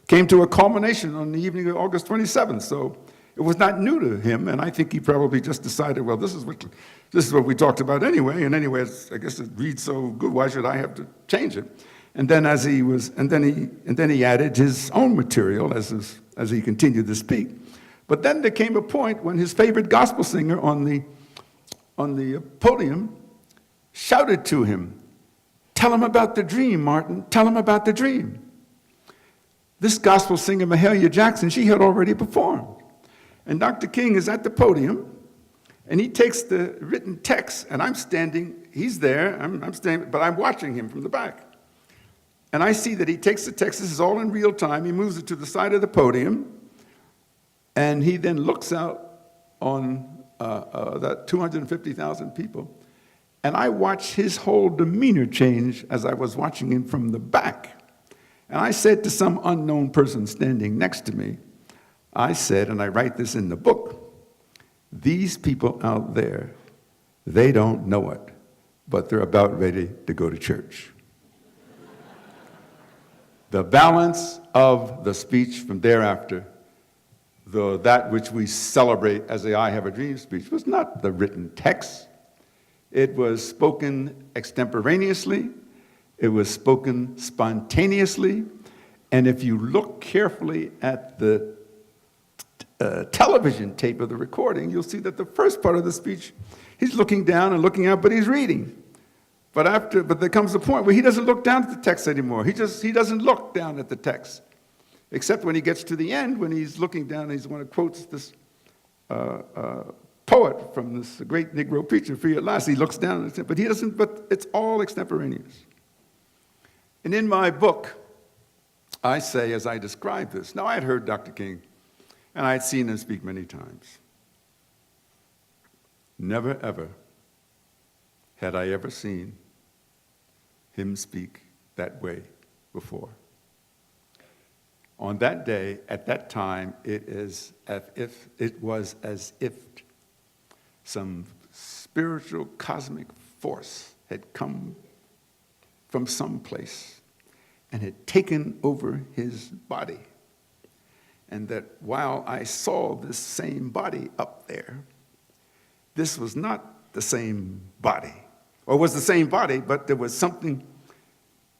Speaker 3: came to a culmination on the evening of August 27th. So it was not new to him, and I think he probably just decided, well, this is what we talked about anyway, and anyway, I guess it reads so good, why should I have to change it? And then then he added his own material as he continued to speak. But then there came a point when his favorite gospel singer on the podium shouted to him, "Tell him about the dream, Martin. Tell him about the dream." This gospel singer, Mahalia Jackson, she had already performed. And Dr. King is at the podium, and he takes the written text, and I'm standing, he's there, I'm standing, but I'm watching him from the back. And I see that he takes the text, this is all in real time, he moves it to the side of the podium, and he then looks out on that 250,000 people, and I watch his whole demeanor change as I was watching him from the back. And I said to some unknown person standing next to me, I said, and I write this in the book, these people out there, they don't know it, but they're about ready to go to church. The balance of the speech from thereafter, that which we celebrate as the I Have a Dream speech, was not the written text. It was spoken extemporaneously. It was spoken spontaneously. And if you look carefully at the television tape of the recording, you'll see that the first part of the speech, he's looking down and looking out, but he's reading. But there comes a point where he doesn't look down at the text anymore. He doesn't look down at the text, except when he gets to the end, when he's looking down, and he's when it quotes this poet from this great Negro preacher, Free at Last. He looks down, but he doesn't. But it's all extemporaneous. And in my book, I say, as I describe this, now I had heard Dr. King, and I had seen him speak many times. Never, ever had I ever seen him speak that way before. On that day, at that time, it was as if some spiritual cosmic force had come from some place and had taken over his body. And that while I saw this same body up there, this was not the same body. Or was the same body, but there was something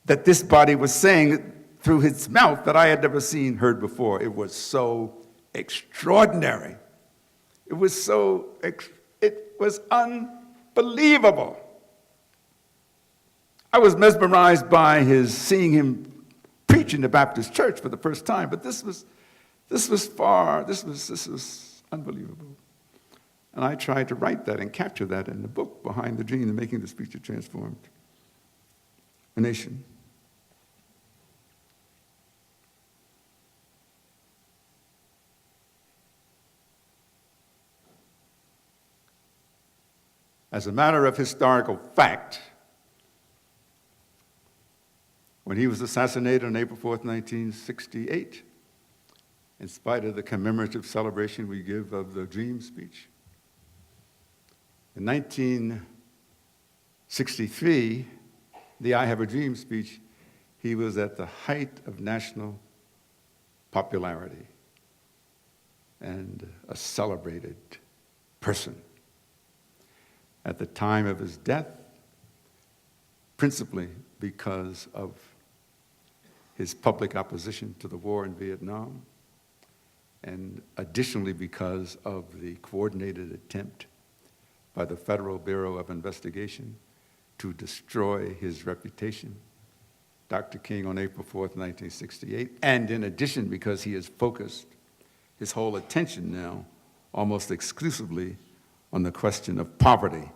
Speaker 3: that this body was saying through his mouth that I had never seen, heard before. It was so extraordinary. It was unbelievable. I was mesmerized by seeing him preach in the Baptist church for the first time, but this was unbelievable. And I tried to write that and capture that in the book, Behind the Dream, The Making the Speech That Transformed a Nation. As a matter of historical fact, when he was assassinated on April 4th, 1968, in spite of the commemorative celebration we give of the Dream speech, in 1963, the I Have a Dream speech, he was at the height of national popularity and a celebrated person. At the time of his death, principally because of his public opposition to the war in Vietnam, and additionally because of the coordinated attempt by the Federal Bureau of Investigation to destroy his reputation, Dr. King on April 4th, 1968, and in addition because he has focused his whole attention now almost exclusively on the question of poverty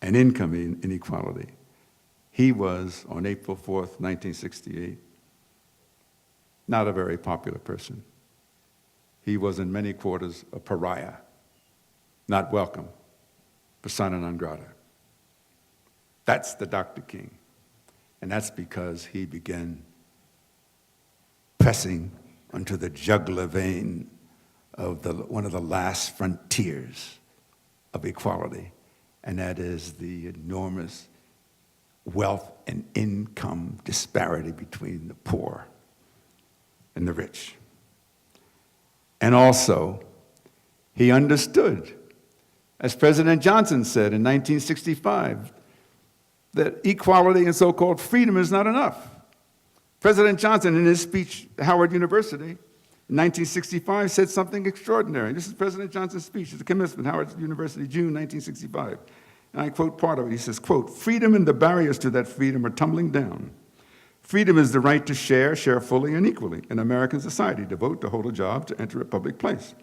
Speaker 3: and income inequality. He was, on April 4th, 1968, not a very popular person. He was in many quarters a pariah, not welcome, persona non grata. That's the Dr. King. And that's because he began pressing onto the jugular vein of one of the last frontiers of equality, and that is the enormous wealth and income disparity between the poor and the rich. And also, he understood, as President Johnson said in 1965, that equality and so-called freedom is not enough. President Johnson, in his speech at Howard University in 1965, said something extraordinary. This is President Johnson's speech at the commencement, Howard University, June 1965. And I quote part of it. He says, quote, "Freedom and the barriers to that freedom are tumbling down. Freedom is the right to share fully and equally in American society, to vote, to hold a job, to enter a public place,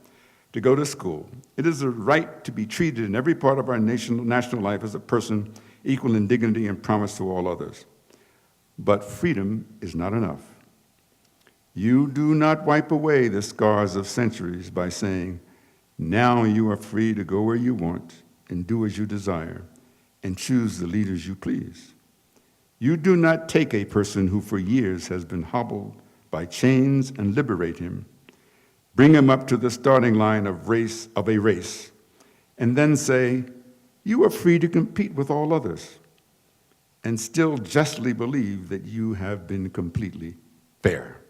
Speaker 3: to go to school. It is a right to be treated in every part of our national life as a person equal in dignity and promise to all others. But freedom is not enough. You do not wipe away the scars of centuries by saying, now you are free to go where you want and do as you desire and choose the leaders you please. You do not take a person who for years has been hobbled by chains and liberate him, bring him up to the starting line of a race, and then say, you are free to compete with all others, and still justly believe that you have been completely fair.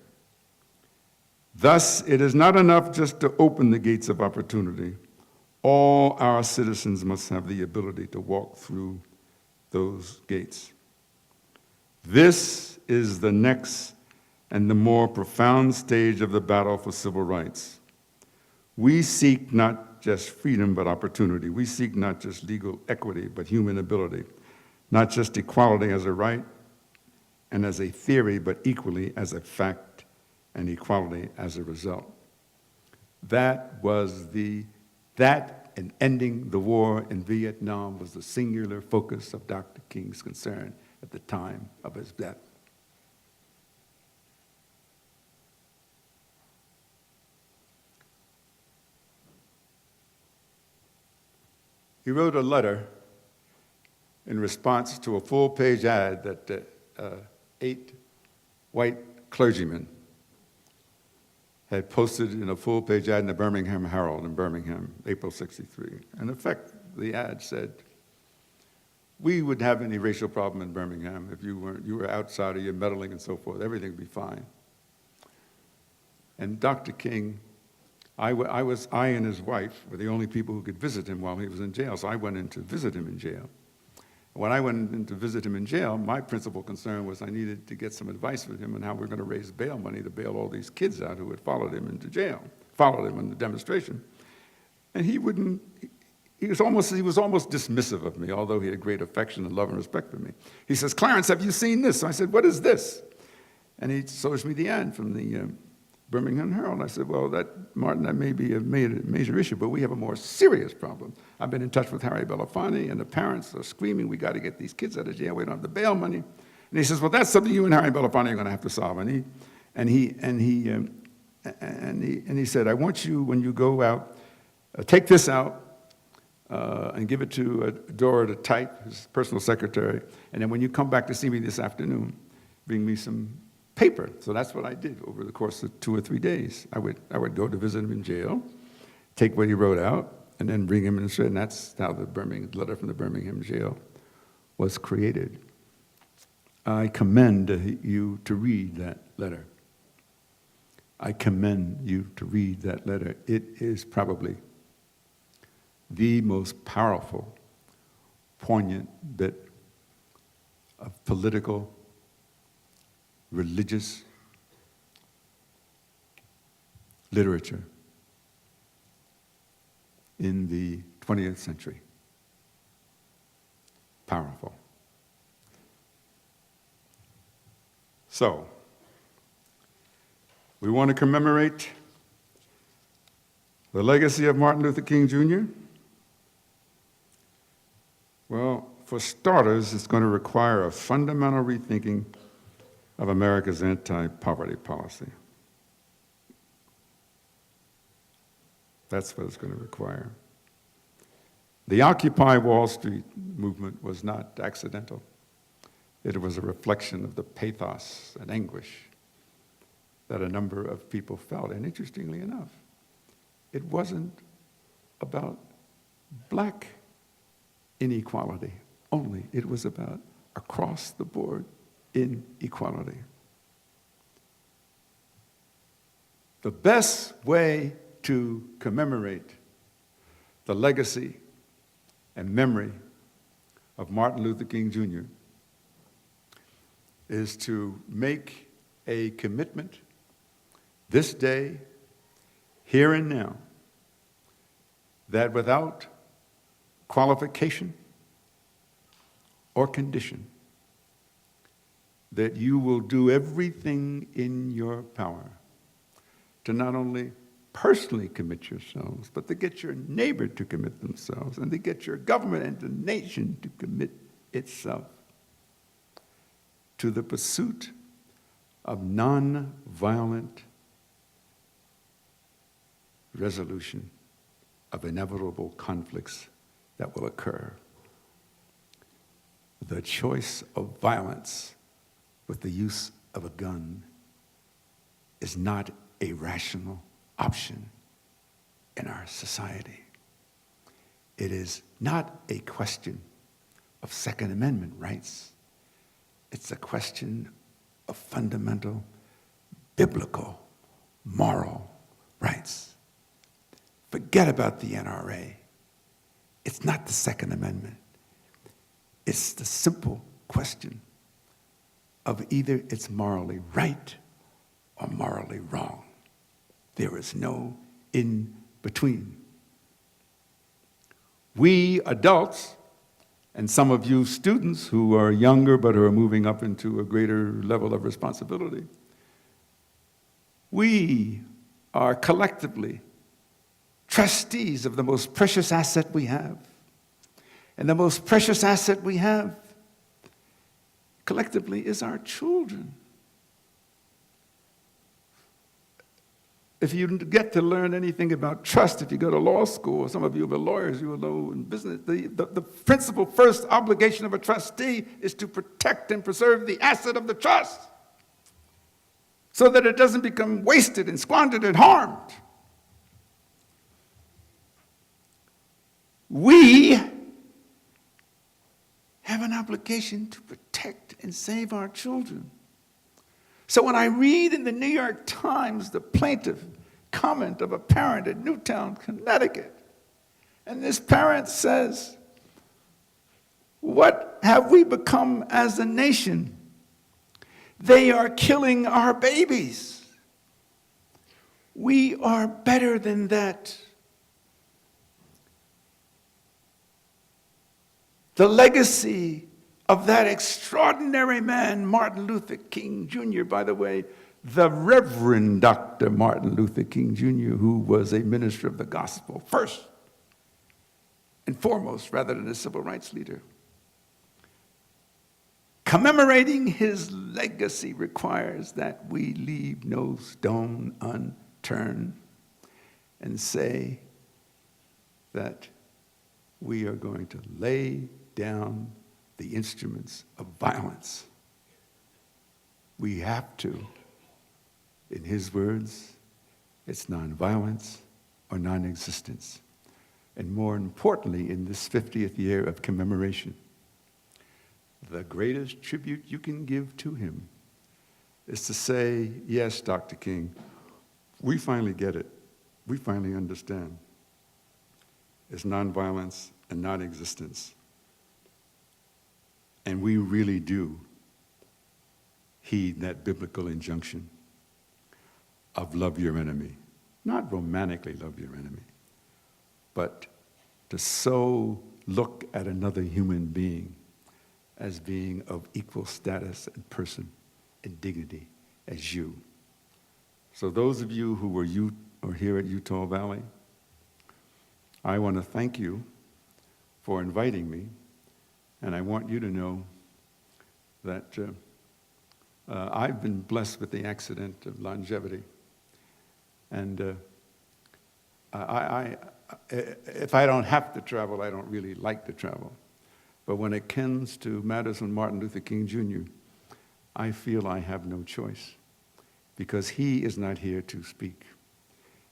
Speaker 3: Thus, it is not enough just to open the gates of opportunity. All our citizens must have the ability to walk through those gates. This is the next and the more profound stage of the battle for civil rights. We seek not just freedom, but opportunity. We seek not just legal equity, but human ability. Not just equality as a right and as a theory, but equally as a fact and equality as a result. That and ending the war in Vietnam was the singular focus of Dr. King's concern at the time of his death. He wrote a letter in response to a full-page ad that 8 white clergymen had posted in a full-page ad in the Birmingham Herald in Birmingham, April '63. In effect, the ad said, we wouldn't have any racial problem in Birmingham if you were outside or you're meddling and so forth. Everything would be fine. And Dr. King, I and his wife were the only people who could visit him while he was in jail, so I went in to visit him in jail. When I went in to visit him in jail, my principal concern was I needed to get some advice from him on how we're going to raise bail money to bail all these kids out who had followed him into jail, followed him in the demonstration. And he was almost dismissive of me, although he had great affection and love and respect for me. He says, Clarence, have you seen this? So I said, what is this? And he shows me the ad from the Birmingham Herald. I said, well, Martin, that may be a major issue, but we have a more serious problem. I've been in touch with Harry Belafonte, and the parents are screaming, we got to get these kids out of jail. We don't have the bail money. And he says, well, that's something you and Harry Belafonte are going to have to solve. And he said, I want you, when you go out, take this out and give it to Dora to type, his personal secretary, and then when you come back to see me this afternoon, bring me some paper. So that's what I did over the course of 2 or 3 days. I would go to visit him in jail, take what he wrote out, and then bring him in and that's how the letter from the Birmingham jail was created. I commend you to read that letter. I commend you to read that letter. It is probably the most powerful, poignant bit of political, religious literature in the 20th century. Powerful. So, we want to commemorate the legacy of Martin Luther King Jr. Well, for starters, it's going to require a fundamental rethinking of America's anti-poverty policy. That's what it's going to require. The Occupy Wall Street movement was not accidental. It was a reflection of the pathos and anguish that a number of people felt. And interestingly enough, it wasn't about black inequality only. It was about across-the-board inequality. The best way to commemorate the legacy and memory of Martin Luther King Jr. is to make a commitment this day, here and now, that without qualification or condition, that you will do everything in your power to not only personally commit yourselves, but to get your neighbor to commit themselves, and to get your government and the nation to commit itself to the pursuit of nonviolent resolution of inevitable conflicts that will occur. The choice of violence with the use of a gun is not a rational option in our society. It is not a question of Second Amendment rights. It's a question of fundamental biblical moral rights. Forget about the NRA. It's not the Second Amendment. It's the simple question of either it's morally right or morally wrong. There is no in between. We adults, and some of you students who are younger but who are moving up into a greater level of responsibility, we are collectively trustees of the most precious asset we have. And the most precious asset we have collectively is our children. If you get to learn anything about trust, if you go to law school, some of you are lawyers, you will know in business, the principal first obligation of a trustee is to protect and preserve the asset of the trust so that it doesn't become wasted and squandered and harmed. We have an obligation to protect and save our children. So when I read in the New York Times the plaintiff comment of a parent at Newtown, Connecticut, and this parent says, "What have we become as a nation? They are killing our babies. We are better than that." The legacy of that extraordinary man, Martin Luther King Jr., by the way, the Reverend Dr. Martin Luther King Jr., who was a minister of the gospel first and foremost, rather than a civil rights leader. Commemorating his legacy requires that we leave no stone unturned and say that we are going to lay down the instruments of violence. We have to. In his words, it's nonviolence or non-existence. And more importantly, in this 50th year of commemoration, the greatest tribute you can give to him is to say, yes, Dr. King, we finally get it. We finally understand. It's nonviolence and non-existence. And we really do heed that biblical injunction of love your enemy. Not romantically love your enemy, but to so look at another human being as being of equal status and person and dignity as you. So those of you who are here at Utah Valley, I want to thank you for inviting me, and I want you to know that I've been blessed with the accident of longevity. And if I don't have to travel, I don't really like to travel. But when it comes to matters of Martin Luther King Jr., I feel I have no choice because he is not here to speak.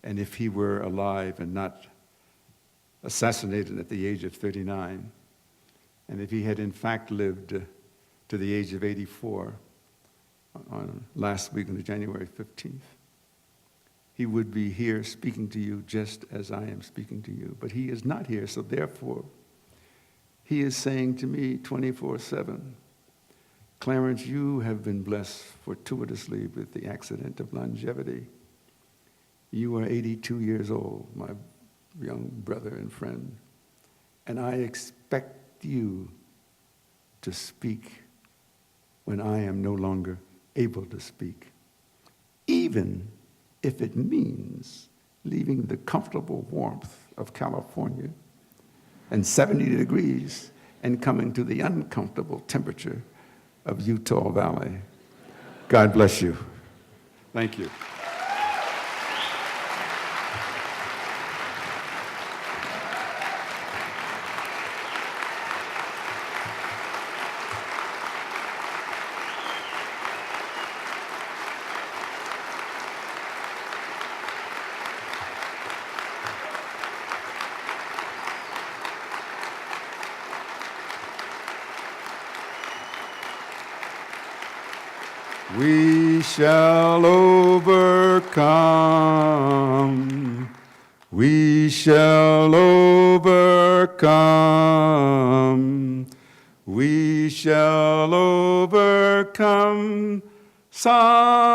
Speaker 3: And if he were alive and not assassinated at the age of 39, and if he had in fact lived to the age of 84 on last week on the January 15th, he would be here speaking to you just as I am speaking to you. But he is not here, so therefore, he is saying to me 24/7, Clarence, you have been blessed fortuitously with the accident of longevity. You are 82 years old, my young brother and friend, and I expect you to speak when I am no longer able to speak, even if it means leaving the comfortable warmth of California and 70 degrees and coming to the uncomfortable temperature of Utah Valley. God bless you. Thank you. We shall overcome. We shall overcome. We shall overcome someday.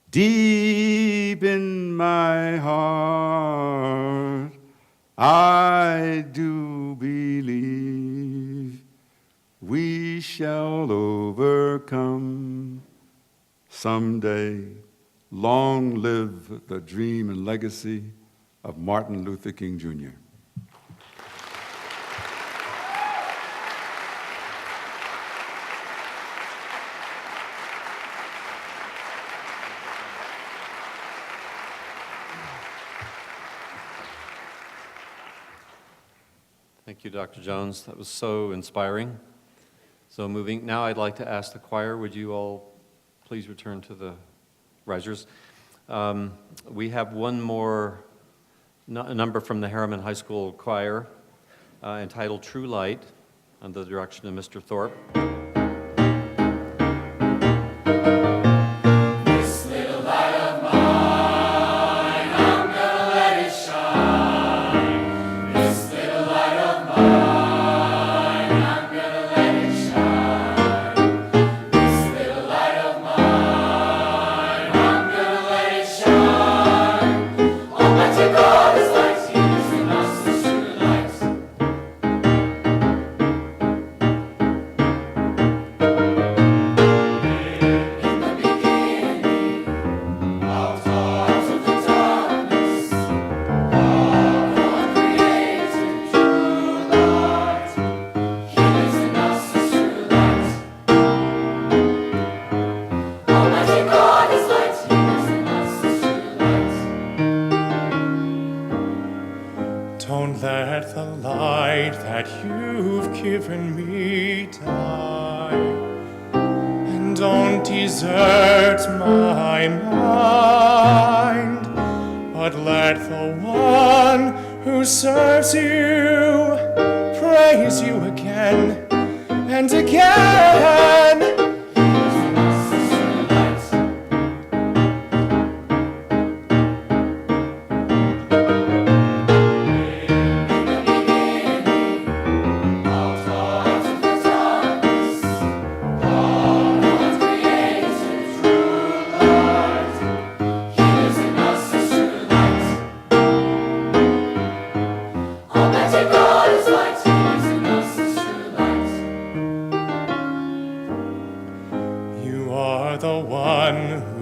Speaker 3: Deep in my heart, I do believe we shall overcome someday. Long live the dream and legacy of Martin Luther King Jr.
Speaker 1: Thank you, Dr. Jones. That was so inspiring, so moving. Now I'd like to ask the choir, would you all please return to the risers? We have one more number from the Harriman High School Choir entitled True Light, under the direction of Mr. Thorpe.
Speaker 4: Don't let the light that you've given me die, and don't desert my mind, but let the one who who serves you praise you again and again.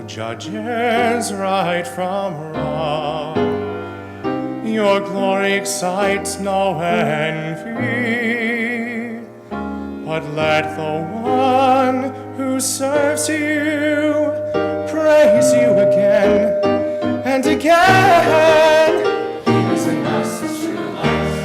Speaker 4: Judges right from wrong. Your glory excites no envy, but let the one who serves you praise you again and again. He is in us as true light.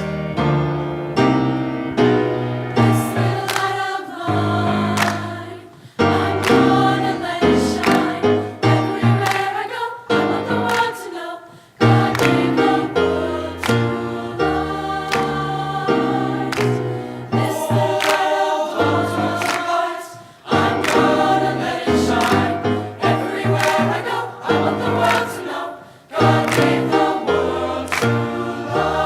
Speaker 4: This little light of mine, I'm gonna let it shine. Everywhere I go, I want the world to know God gave the world to light. This little light of mine, I'm gonna let it shine. Everywhere I go, I want the world to know God gave the world to light.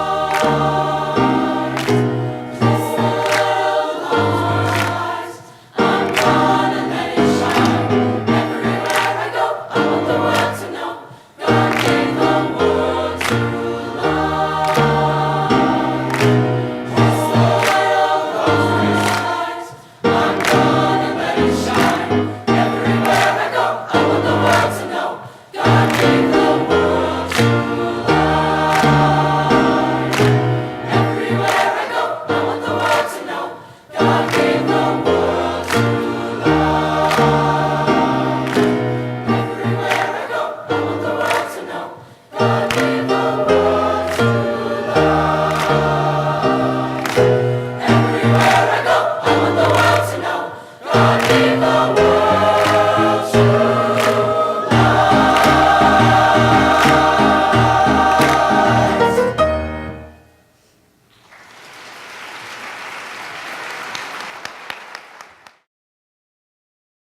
Speaker 4: This little light of mine, I'm gonna let it shine. Everywhere I go, I want the world to know God gave the world to light. This little light of mine, I'm gonna let it shine. Everywhere I go, I want the world to know God gave the world to light. Everywhere I go, I want the world to know God gave the world to light. Everywhere I go, I want the world to know God gave the world to light. Everywhere I go, I want the world to know God gave